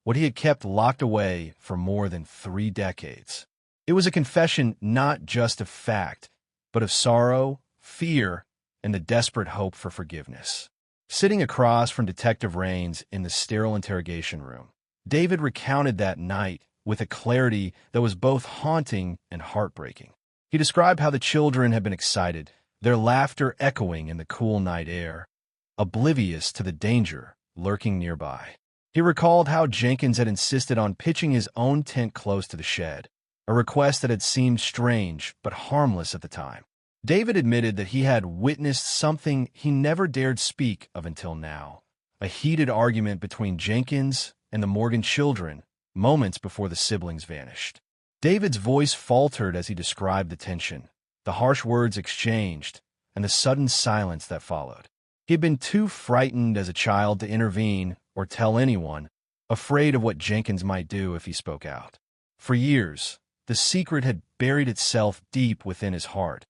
what he had kept locked away for more than 3 decades. It was a confession not just of fact, but of sorrow, fear, and the desperate hope for forgiveness. Sitting across from Detective Rains in the sterile interrogation room, David recounted that night with a clarity that was both haunting and heartbreaking. He described how the children had been excited, their laughter echoing in the cool night air, oblivious to the danger lurking nearby. He recalled how Jenkins had insisted on pitching his own tent close to the shed, a request that had seemed strange but harmless at the time. David admitted that he had witnessed something he never dared speak of until now, a heated argument between Jenkins and the Morgan children moments before the siblings vanished. David's voice faltered as he described the tension, the harsh words exchanged, and the sudden silence that followed. He had been too frightened as a child to intervene or tell anyone, afraid of what Jenkins might do if he spoke out. For years, the secret had buried itself deep within his heart,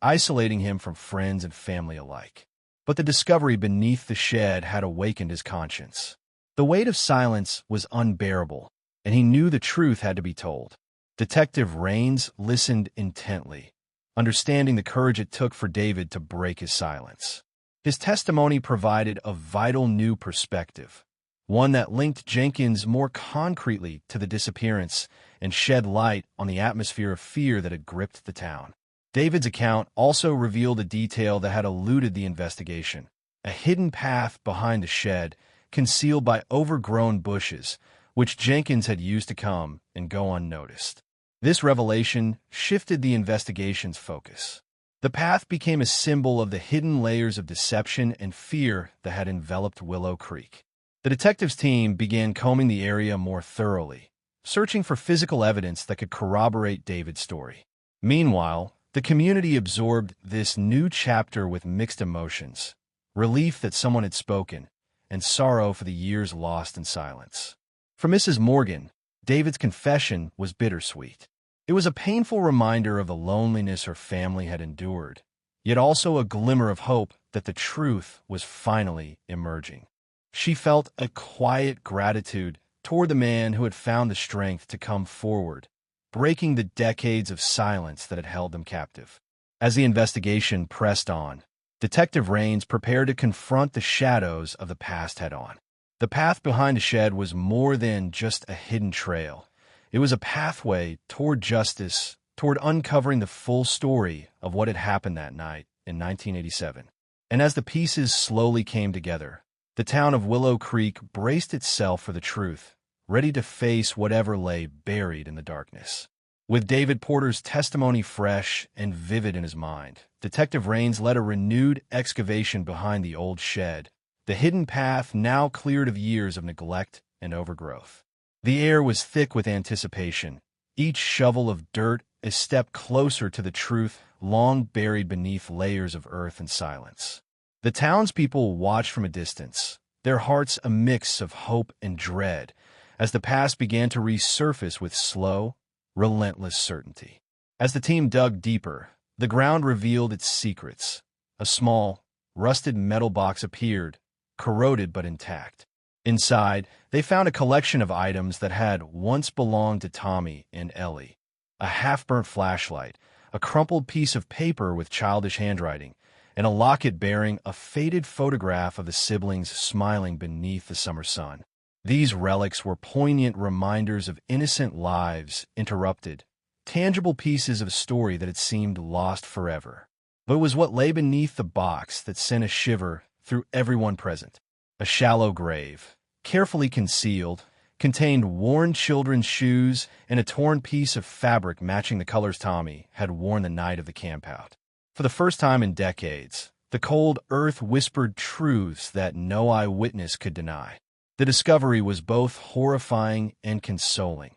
isolating him from friends and family alike. But the discovery beneath the shed had awakened his conscience. The weight of silence was unbearable, and he knew the truth had to be told. Detective Rains listened intently, understanding the courage it took for David to break his silence. His testimony provided a vital new perspective, one that linked Jenkins more concretely to the disappearance and shed light on the atmosphere of fear that had gripped the town. David's account also revealed a detail that had eluded the investigation, a hidden path behind the shed, concealed by overgrown bushes, which Jenkins had used to come and go unnoticed. This revelation shifted the investigation's focus. The path became a symbol of the hidden layers of deception and fear that had enveloped Willow Creek. The detectives' team began combing the area more thoroughly, searching for physical evidence that could corroborate David's story. Meanwhile, the community absorbed this new chapter with mixed emotions, relief that someone had spoken, and sorrow for the years lost in silence. For Mrs. Morgan, David's confession was bittersweet. It was a painful reminder of the loneliness her family had endured, yet also a glimmer of hope that the truth was finally emerging. She felt a quiet gratitude toward the man who had found the strength to come forward, breaking the decades of silence that had held them captive. As the investigation pressed on, Detective Rains prepared to confront the shadows of the past head-on. The path behind the shed was more than just a hidden trail. It was a pathway toward justice, toward uncovering the full story of what had happened that night in 1987. And as the pieces slowly came together, the town of Willow Creek braced itself for the truth, ready to face whatever lay buried in the darkness. With David Porter's testimony fresh and vivid in his mind, Detective Rains led a renewed excavation behind the old shed, the hidden path now cleared of years of neglect and overgrowth. The air was thick with anticipation, each shovel of dirt a step closer to the truth long buried beneath layers of earth and silence. The townspeople watched from a distance, their hearts a mix of hope and dread, as the past began to resurface with slow, relentless certainty. As the team dug deeper, the ground revealed its secrets. A small, rusted metal box appeared, corroded but intact. Inside, they found a collection of items that had once belonged to Tommy and Ellie. A half-burnt flashlight, a crumpled piece of paper with childish handwriting, and a locket bearing a faded photograph of the siblings smiling beneath the summer sun. These relics were poignant reminders of innocent lives interrupted, tangible pieces of a story that had seemed lost forever. But it was what lay beneath the box that sent a shiver through everyone present. A shallow grave, carefully concealed, contained worn children's shoes and a torn piece of fabric matching the colors Tommy had worn the night of the campout. For the first time in decades, the cold earth whispered truths that no eyewitness could deny. The discovery was both horrifying and consoling.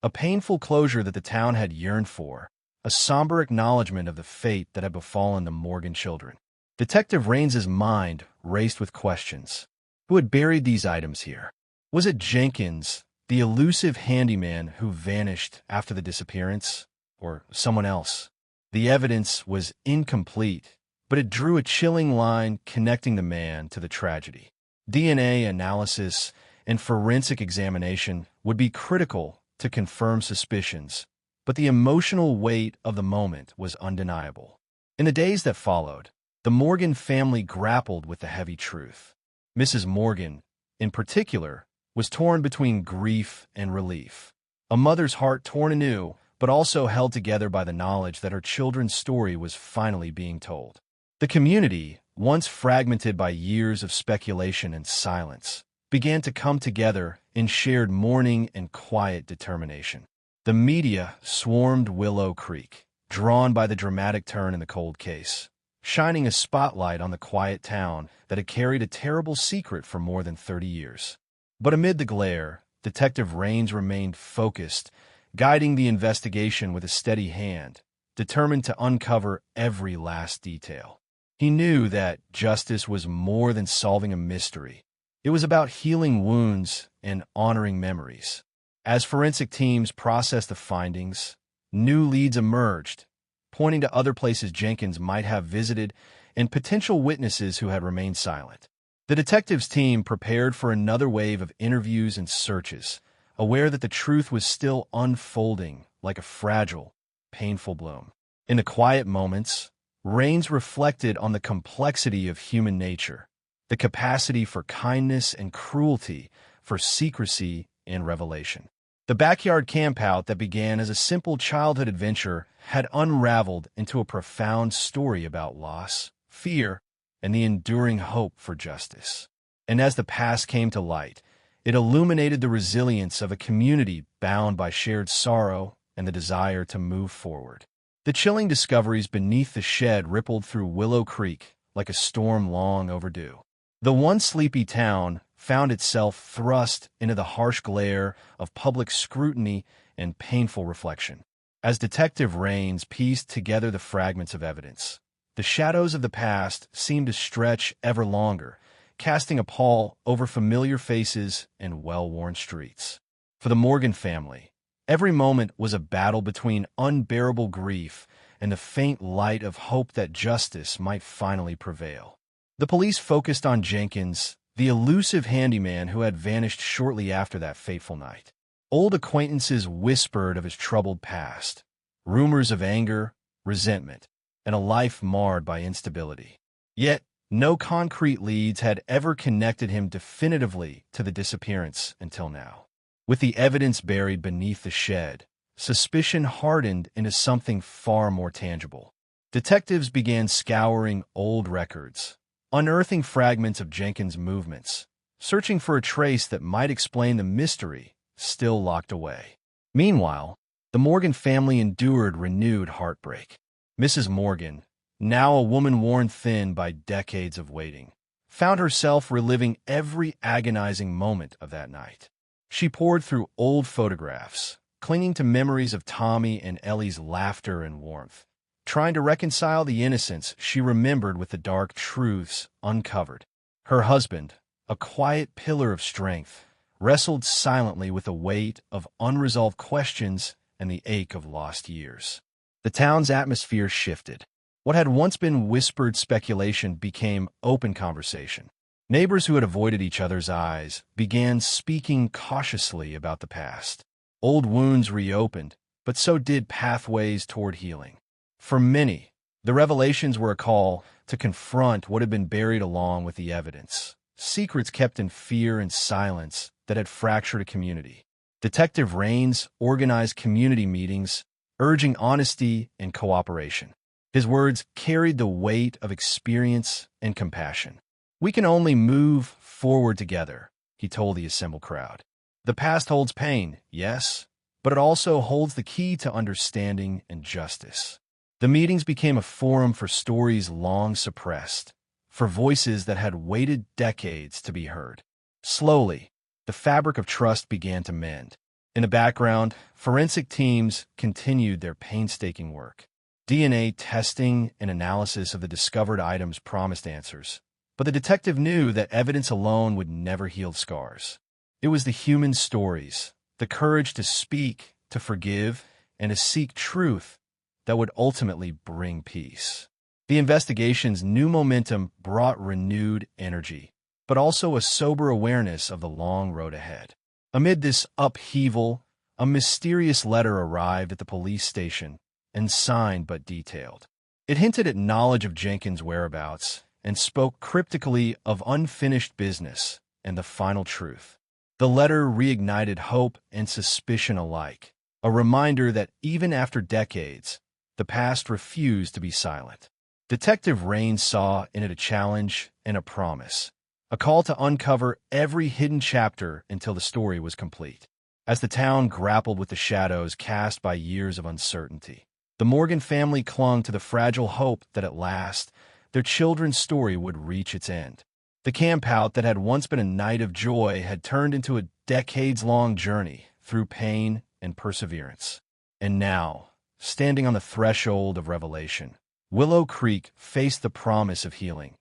A painful closure that the town had yearned for, a somber acknowledgement of the fate that had befallen the Morgan children. Detective Raines's mind raced with questions. Who had buried these items here? Was it Jenkins, the elusive handyman who vanished after the disappearance, or someone else? The evidence was incomplete, but it drew a chilling line connecting the man to the tragedy. DNA analysis and forensic examination would be critical to confirm suspicions, but the emotional weight of the moment was undeniable. In the days that followed, the Morgan family grappled with the heavy truth. Mrs. Morgan, in particular, was torn between grief and relief. A mother's heart torn anew, but also held together by the knowledge that her children's story was finally being told. The community, once fragmented by years of speculation and silence, began to come together in shared mourning and quiet determination. The media swarmed Willow Creek, drawn by the dramatic turn in the cold case, shining a spotlight on the quiet town that had carried a terrible secret for more than 30 years. But amid the glare, Detective Raines remained focused, guiding the investigation with a steady hand, determined to uncover every last detail. He knew that justice was more than solving a mystery. It was about healing wounds and honoring memories. As forensic teams processed the findings, new leads emerged, pointing to other places Jenkins might have visited and potential witnesses who had remained silent. The detectives' team prepared for another wave of interviews and searches, aware that the truth was still unfolding like a fragile, painful bloom. In the quiet moments, Raines reflected on the complexity of human nature, the capacity for kindness and cruelty, for secrecy and revelation. The backyard campout that began as a simple childhood adventure had unraveled into a profound story about loss, fear, and the enduring hope for justice. And as the past came to light, it illuminated the resilience of a community bound by shared sorrow and the desire to move forward. The chilling discoveries beneath the shed rippled through Willow Creek like a storm long overdue. The once sleepy town found itself thrust into the harsh glare of public scrutiny and painful reflection. As Detective Raines pieced together the fragments of evidence, the shadows of the past seemed to stretch ever longer, casting a pall over familiar faces and well-worn streets. For the Morgan family, every moment was a battle between unbearable grief and the faint light of hope that justice might finally prevail. The police focused on Jenkins, the elusive handyman who had vanished shortly after that fateful night. Old acquaintances whispered of his troubled past, rumors of anger, resentment, and a life marred by instability. Yet, no concrete leads had ever connected him definitively to the disappearance until now. With the evidence buried beneath the shed, suspicion hardened into something far more tangible. Detectives began scouring old records, unearthing fragments of Jenkins' movements, searching for a trace that might explain the mystery still locked away. Meanwhile, the Morgan family endured renewed heartbreak. Mrs. Morgan, now a woman worn thin by decades of waiting, found herself reliving every agonizing moment of that night. She pored through old photographs, clinging to memories of Tommy and Ellie's laughter and warmth, trying to reconcile the innocence she remembered with the dark truths uncovered. Her husband, a quiet pillar of strength, wrestled silently with the weight of unresolved questions and the ache of lost years. The town's atmosphere shifted. What had once been whispered speculation became open conversation. Neighbors who had avoided each other's eyes began speaking cautiously about the past. Old wounds reopened, but so did pathways toward healing. For many, the revelations were a call to confront what had been buried along with the evidence. Secrets kept in fear and silence that had fractured a community. Detective Rains organized community meetings, urging honesty and cooperation. His words carried the weight of experience and compassion. "We can only move forward together," he told the assembled crowd. "The past holds pain, yes, but it also holds the key to understanding and justice." The meetings became a forum for stories long suppressed, for voices that had waited decades to be heard. Slowly, the fabric of trust began to mend. In the background, forensic teams continued their painstaking work. DNA testing and analysis of the discovered items promised answers. But the detective knew that evidence alone would never heal scars. It was the human stories, the courage to speak, to forgive, and to seek truth that would ultimately bring peace. The investigation's new momentum brought renewed energy, but also a sober awareness of the long road ahead. Amid this upheaval, a mysterious letter arrived at the police station, unsigned but detailed. It hinted at knowledge of Jenkins' whereabouts and spoke cryptically of unfinished business and the final truth. The letter reignited hope and suspicion alike, a reminder that even after decades, the past refused to be silent. Detective Rain saw in it a challenge and a promise, a call to uncover every hidden chapter until the story was complete. As the town grappled with the shadows cast by years of uncertainty, the Morgan family clung to the fragile hope that at last, their children's story would reach its end. The campout that had once been a night of joy had turned into a decades-long journey through pain and perseverance. And now, standing on the threshold of revelation, Willow Creek faced the promise of healing,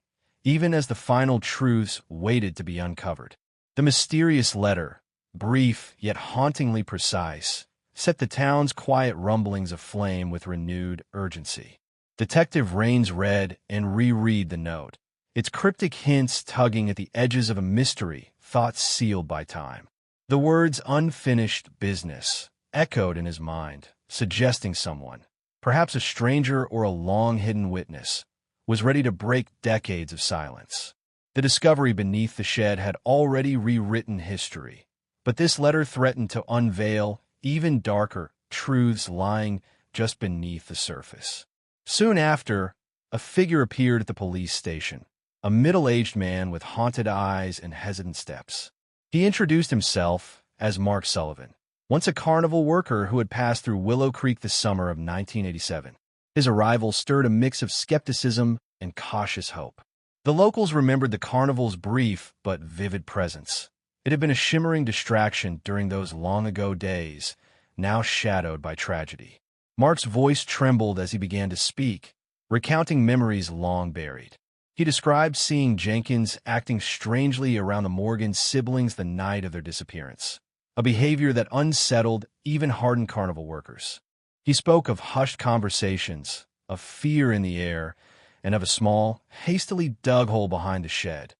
even as the final truths waited to be uncovered. The mysterious letter, brief yet hauntingly precise, set the town's quiet rumblings aflame with renewed urgency. Detective Rains read and reread the note, its cryptic hints tugging at the edges of a mystery thought sealed by time. The words "unfinished business" echoed in his mind, suggesting someone, perhaps a stranger or a long-hidden witness, was ready to break decades of silence. The discovery beneath the shed had already rewritten history, but this letter threatened to unveil even darker truths lying just beneath the surface. Soon after, a figure appeared at the police station, a middle-aged man with haunted eyes and hesitant steps. He introduced himself as Mark Sullivan, once a carnival worker who had passed through Willow Creek the summer of 1987. His arrival stirred a mix of skepticism and cautious hope. The locals remembered the carnival's brief but vivid presence. It had been a shimmering distraction during those long-ago days, now shadowed by tragedy. Mark's voice trembled as he began to speak, recounting memories long buried. He described seeing Jenkins acting strangely around the Morgan siblings the night of their disappearance, a behavior that unsettled even hardened carnival workers. He spoke of hushed conversations, of fear in the air, and of a small, hastily dug hole behind the shed,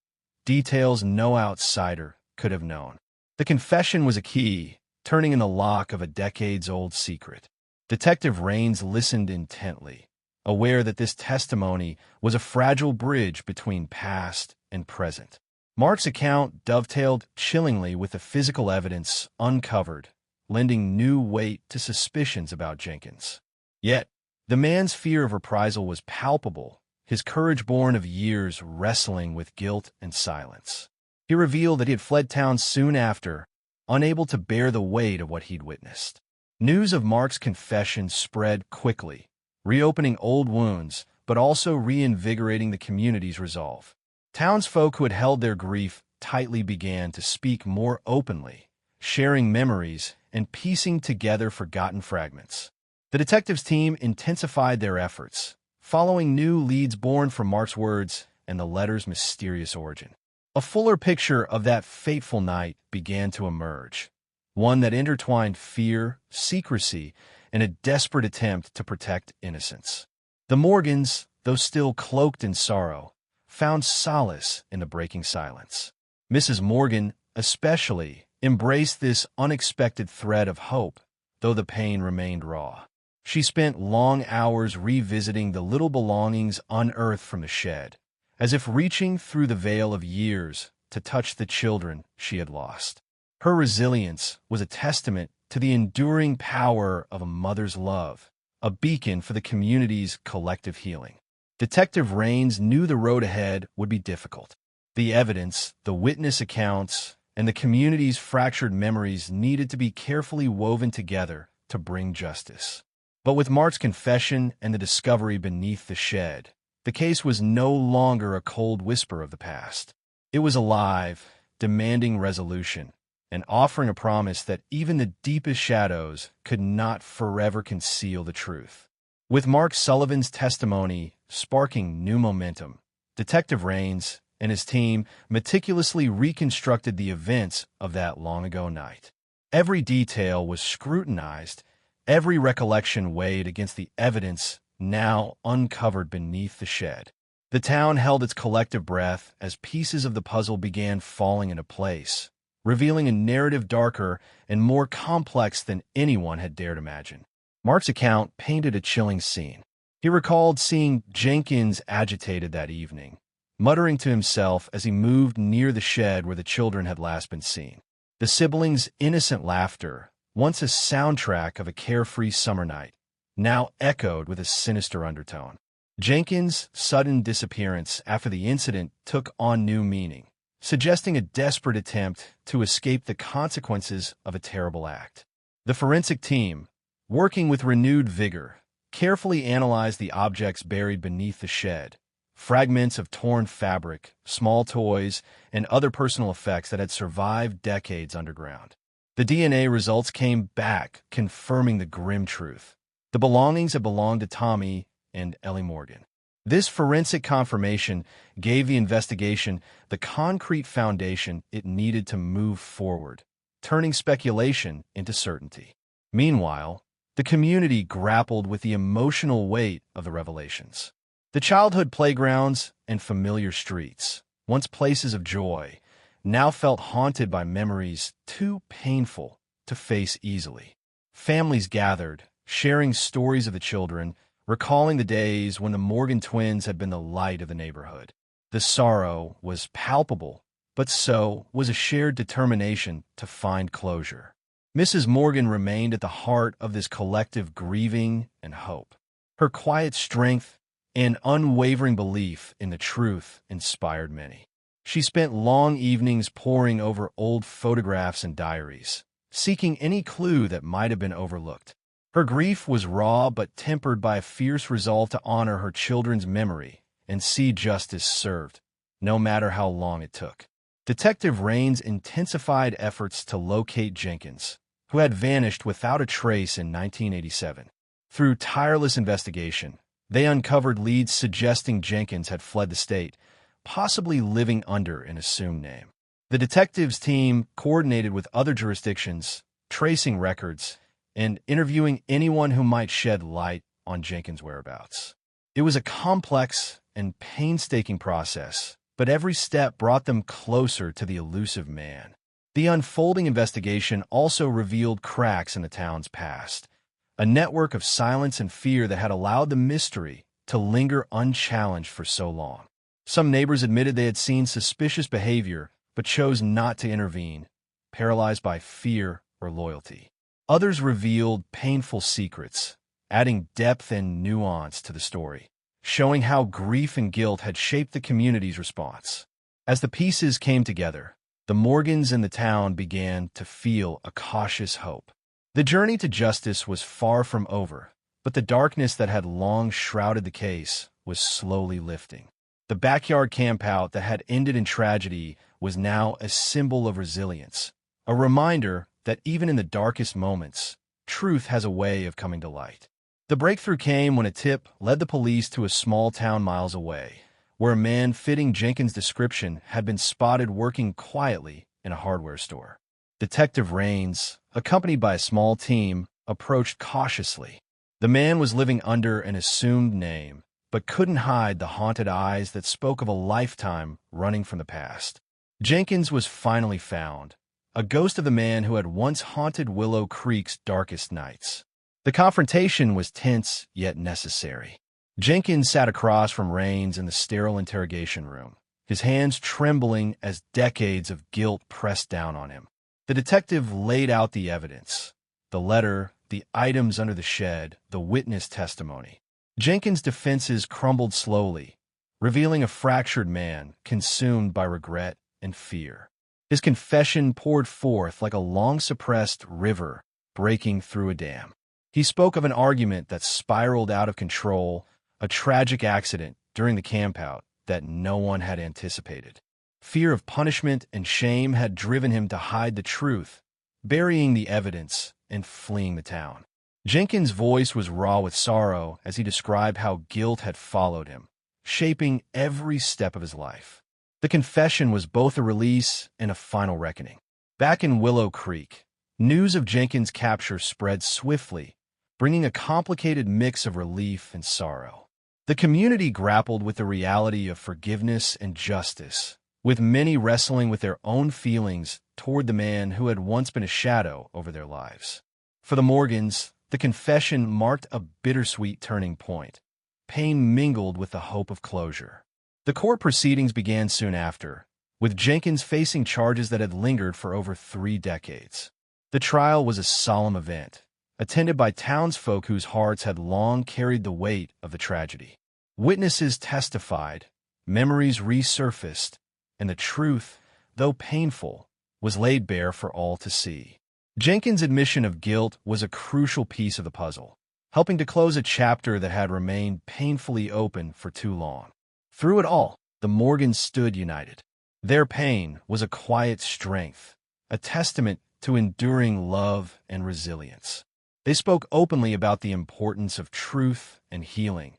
details no outsider could have known. The confession was a key, turning in the lock of a decades-old secret. Detective Rains listened intently, aware that this testimony was a fragile bridge between past and present. Mark's account dovetailed chillingly with the physical evidence uncovered, lending new weight to suspicions about Jenkins. Yet, the man's fear of reprisal was palpable, his courage born of years wrestling with guilt and silence. He revealed that he had fled town soon after, unable to bear the weight of what he'd witnessed. News of Mark's confession spread quickly, reopening old wounds, but also reinvigorating the community's resolve. Townsfolk who had held their grief tightly began to speak more openly, sharing memories and piecing together forgotten fragments. The detectives' team intensified their efforts, following new leads born from Mark's words and the letter's mysterious origin. A fuller picture of that fateful night began to emerge, one that intertwined fear, secrecy, and a desperate attempt to protect innocence. The Morgans, though still cloaked in sorrow, found solace in the breaking silence. Mrs. Morgan, especially, embraced this unexpected thread of hope, though the pain remained raw. She spent long hours revisiting the little belongings unearthed from the shed, as if reaching through the veil of years to touch the children she had lost. Her resilience was a testament to the enduring power of a mother's love, a beacon for the community's collective healing. Detective Raines knew the road ahead would be difficult. The evidence, the witness accounts, and the community's fractured memories needed to be carefully woven together to bring justice. But with Mark's confession and the discovery beneath the shed, the case was no longer a cold whisper of the past. It was alive, demanding resolution, and offering a promise that even the deepest shadows could not forever conceal the truth. With Mark Sullivan's testimony sparking new momentum, Detective Raines and his team meticulously reconstructed the events of that long-ago night. Every detail was scrutinized, every recollection weighed against the evidence now uncovered beneath the shed. The town held its collective breath as pieces of the puzzle began falling into place, revealing a narrative darker and more complex than anyone had dared imagine. Mark's account painted a chilling scene. He recalled seeing Jenkins agitated that evening, muttering to himself as he moved near the shed where the children had last been seen. The siblings' innocent laughter, once a soundtrack of a carefree summer night, now echoed with a sinister undertone. Jenkins' sudden disappearance after the incident took on new meaning, suggesting a desperate attempt to escape the consequences of a terrible act. The forensic team, working with renewed vigor, carefully analyzed the objects buried beneath the shed, fragments of torn fabric, small toys, and other personal effects that had survived decades underground. The DNA results came back, confirming the grim truth. The belongings had belonged to Tommy and Ellie Morgan. This forensic confirmation gave the investigation the concrete foundation it needed to move forward, turning speculation into certainty. Meanwhile, the community grappled with the emotional weight of the revelations. The childhood playgrounds and familiar streets, once places of joy, now felt haunted by memories too painful to face easily. Families gathered, sharing stories of the children, recalling the days when the Morgan twins had been the light of the neighborhood. The sorrow was palpable, but so was a shared determination to find closure. Mrs. Morgan remained at the heart of this collective grieving and hope. Her quiet strength and unwavering belief in the truth inspired many. She spent long evenings poring over old photographs and diaries, seeking any clue that might have been overlooked. Her grief was raw but tempered by a fierce resolve to honor her children's memory and see justice served, no matter how long it took. Detective Raines intensified efforts to locate Jenkins, who had vanished without a trace in 1987. Through tireless investigation, they uncovered leads suggesting Jenkins had fled the state, possibly living under an assumed name. The detectives' team coordinated with other jurisdictions, tracing records, and interviewing anyone who might shed light on Jenkins' whereabouts. It was a complex and painstaking process, but every step brought them closer to the elusive man. The unfolding investigation also revealed cracks in the town's past, a network of silence and fear that had allowed the mystery to linger unchallenged for so long. Some neighbors admitted they had seen suspicious behavior but chose not to intervene, paralyzed by fear or loyalty. Others revealed painful secrets, adding depth and nuance to the story, showing how grief and guilt had shaped the community's response. As the pieces came together, the Morgans in the town began to feel a cautious hope. The journey to justice was far from over, but the darkness that had long shrouded the case was slowly lifting. The backyard campout that had ended in tragedy was now a symbol of resilience, a reminder that even in the darkest moments, truth has a way of coming to light. The breakthrough came when a tip led the police to a small town miles away, where a man fitting Jenkins' description had been spotted working quietly in a hardware store. Detective Raines, accompanied by a small team, approached cautiously. The man was living under an assumed name, but couldn't hide the haunted eyes that spoke of a lifetime running from the past. Jenkins was finally found, a ghost of the man who had once haunted Willow Creek's darkest nights. The confrontation was tense yet necessary. Jenkins sat across from Raines in the sterile interrogation room, his hands trembling as decades of guilt pressed down on him. The detective laid out the evidence: the letter, the items under the shed, the witness testimony. Jenkins' defenses crumbled slowly, revealing a fractured man consumed by regret and fear. His confession poured forth like a long-suppressed river breaking through a dam. He spoke of an argument that spiraled out of control, a tragic accident during the campout that no one had anticipated. Fear of punishment and shame had driven him to hide the truth, burying the evidence and fleeing the town. Jenkins' voice was raw with sorrow as he described how guilt had followed him, shaping every step of his life. The confession was both a release and a final reckoning. Back in Willow Creek, news of Jenkins' capture spread swiftly, bringing a complicated mix of relief and sorrow. The community grappled with the reality of forgiveness and justice, with many wrestling with their own feelings toward the man who had once been a shadow over their lives. For the Morgans, the confession marked a bittersweet turning point. Pain mingled with the hope of closure. The court proceedings began soon after, with Jenkins facing charges that had lingered for over 3 decades. The trial was a solemn event, attended by townsfolk whose hearts had long carried the weight of the tragedy. Witnesses testified, memories resurfaced, and the truth, though painful, was laid bare for all to see. Jenkins' admission of guilt was a crucial piece of the puzzle, helping to close a chapter that had remained painfully open for too long. Through it all, the Morgans stood united. Their pain was a quiet strength, a testament to enduring love and resilience. They spoke openly about the importance of truth and healing,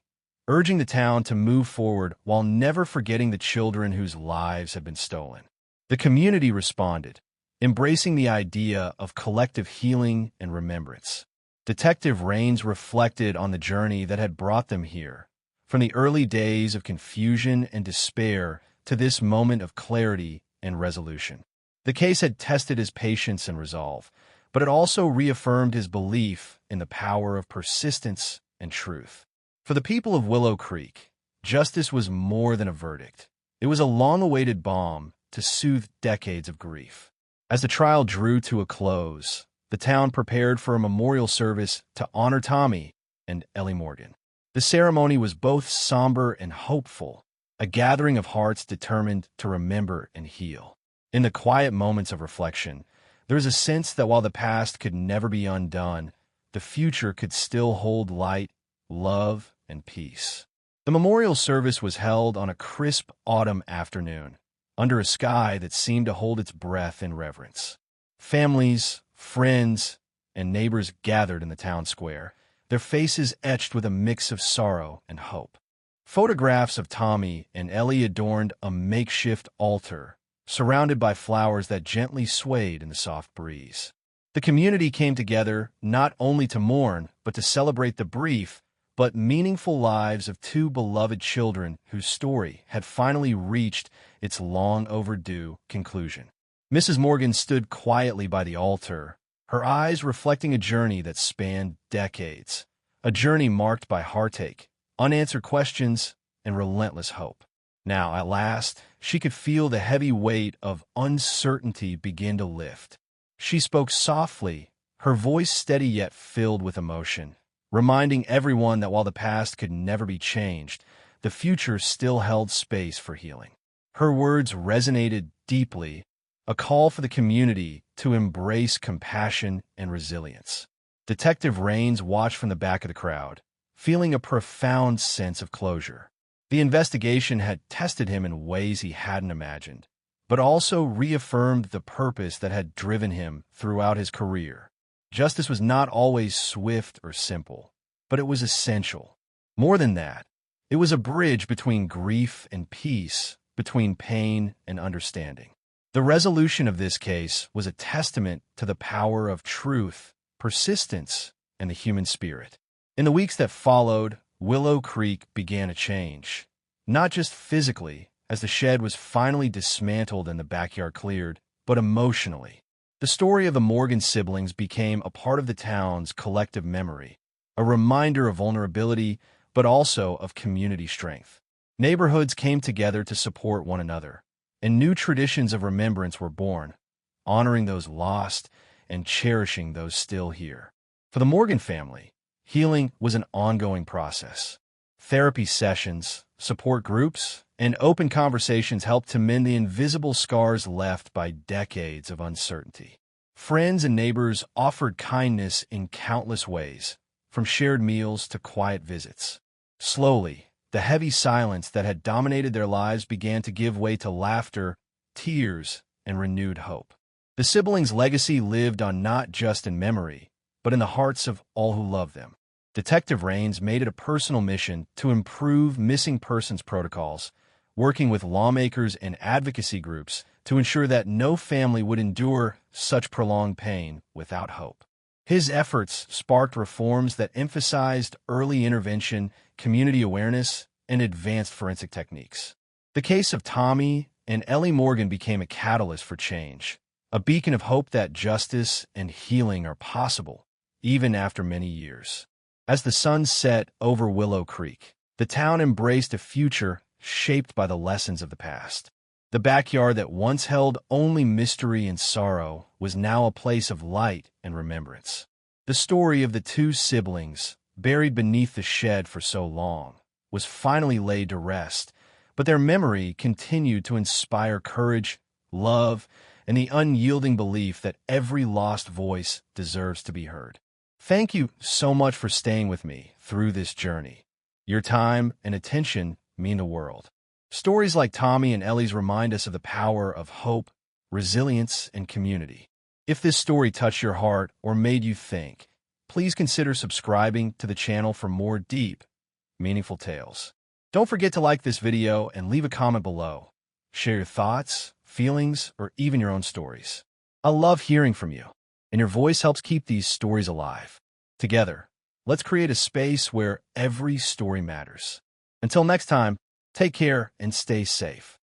urging the town to move forward while never forgetting the children whose lives had been stolen. The community responded, embracing the idea of collective healing and remembrance. Detective Raines reflected on the journey that had brought them here, from the early days of confusion and despair to this moment of clarity and resolution. The case had tested his patience and resolve, but it also reaffirmed his belief in the power of persistence and truth. For the people of Willow Creek, justice was more than a verdict. It was a long-awaited balm to soothe decades of grief. As the trial drew to a close, the town prepared for a memorial service to honor Tommy and Ellie Morgan. The ceremony was both somber and hopeful, a gathering of hearts determined to remember and heal. In the quiet moments of reflection, there was a sense that while the past could never be undone, the future could still hold light, love, and peace. The memorial service was held on a crisp autumn afternoon, under a sky that seemed to hold its breath in reverence. Families, friends, and neighbors gathered in the town square, their faces etched with a mix of sorrow and hope. Photographs of Tommy and Ellie adorned a makeshift altar, surrounded by flowers that gently swayed in the soft breeze. The community came together not only to mourn, but to celebrate the brief but meaningful lives of 2 beloved children whose story had finally reached its long-overdue conclusion. Mrs. Morgan stood quietly by the altar, her eyes reflecting a journey that spanned decades, a journey marked by heartache, unanswered questions, and relentless hope. Now, at last, she could feel the heavy weight of uncertainty begin to lift. She spoke softly, her voice steady yet filled with emotion, reminding everyone that while the past could never be changed, the future still held space for healing. Her words resonated deeply, a call for the community to embrace compassion and resilience. Detective Raines watched from the back of the crowd, feeling a profound sense of closure. The investigation had tested him in ways he hadn't imagined, but also reaffirmed the purpose that had driven him throughout his career. Justice was not always swift or simple, but it was essential. More than that, it was a bridge between grief and peace, between pain and understanding. The resolution of this case was a testament to the power of truth, persistence, and the human spirit. In the weeks that followed, Willow Creek began to change. Not just physically, as the shed was finally dismantled and the backyard cleared, but emotionally. The story of the Morgan siblings became a part of the town's collective memory, a reminder of vulnerability, but also of community strength. Neighborhoods came together to support one another, and new traditions of remembrance were born, honoring those lost and cherishing those still here. For the Morgan family, healing was an ongoing process. Therapy sessions, support groups, and open conversations helped to mend the invisible scars left by decades of uncertainty. Friends and neighbors offered kindness in countless ways, from shared meals to quiet visits. Slowly, the heavy silence that had dominated their lives began to give way to laughter, tears, and renewed hope. The siblings' legacy lived on not just in memory, but in the hearts of all who loved them. Detective Rains made it a personal mission to improve missing persons protocols, working with lawmakers and advocacy groups to ensure that no family would endure such prolonged pain without hope. His efforts sparked reforms that emphasized early intervention, community awareness, and advanced forensic techniques. The case of Tommy and Ellie Morgan became a catalyst for change, a beacon of hope that justice and healing are possible, even after many years. As the sun set over Willow Creek, the town embraced a future shaped by the lessons of the past. The backyard that once held only mystery and sorrow was now a place of light and remembrance. The story of the two siblings, buried beneath the shed for so long, was finally laid to rest, but their memory continued to inspire courage, love, and the unyielding belief that every lost voice deserves to be heard. Thank you so much for staying with me through this journey. Your time and attention mean the world. Stories like Tommy and Ellie's remind us of the power of hope, resilience, and community. If this story touched your heart or made you think, please consider subscribing to the channel for more deep, meaningful tales. Don't forget to like this video and leave a comment below. Share your thoughts, feelings, or even your own stories. I love hearing from you, and your voice helps keep these stories alive. Together, let's create a space where every story matters. Until next time, take care and stay safe.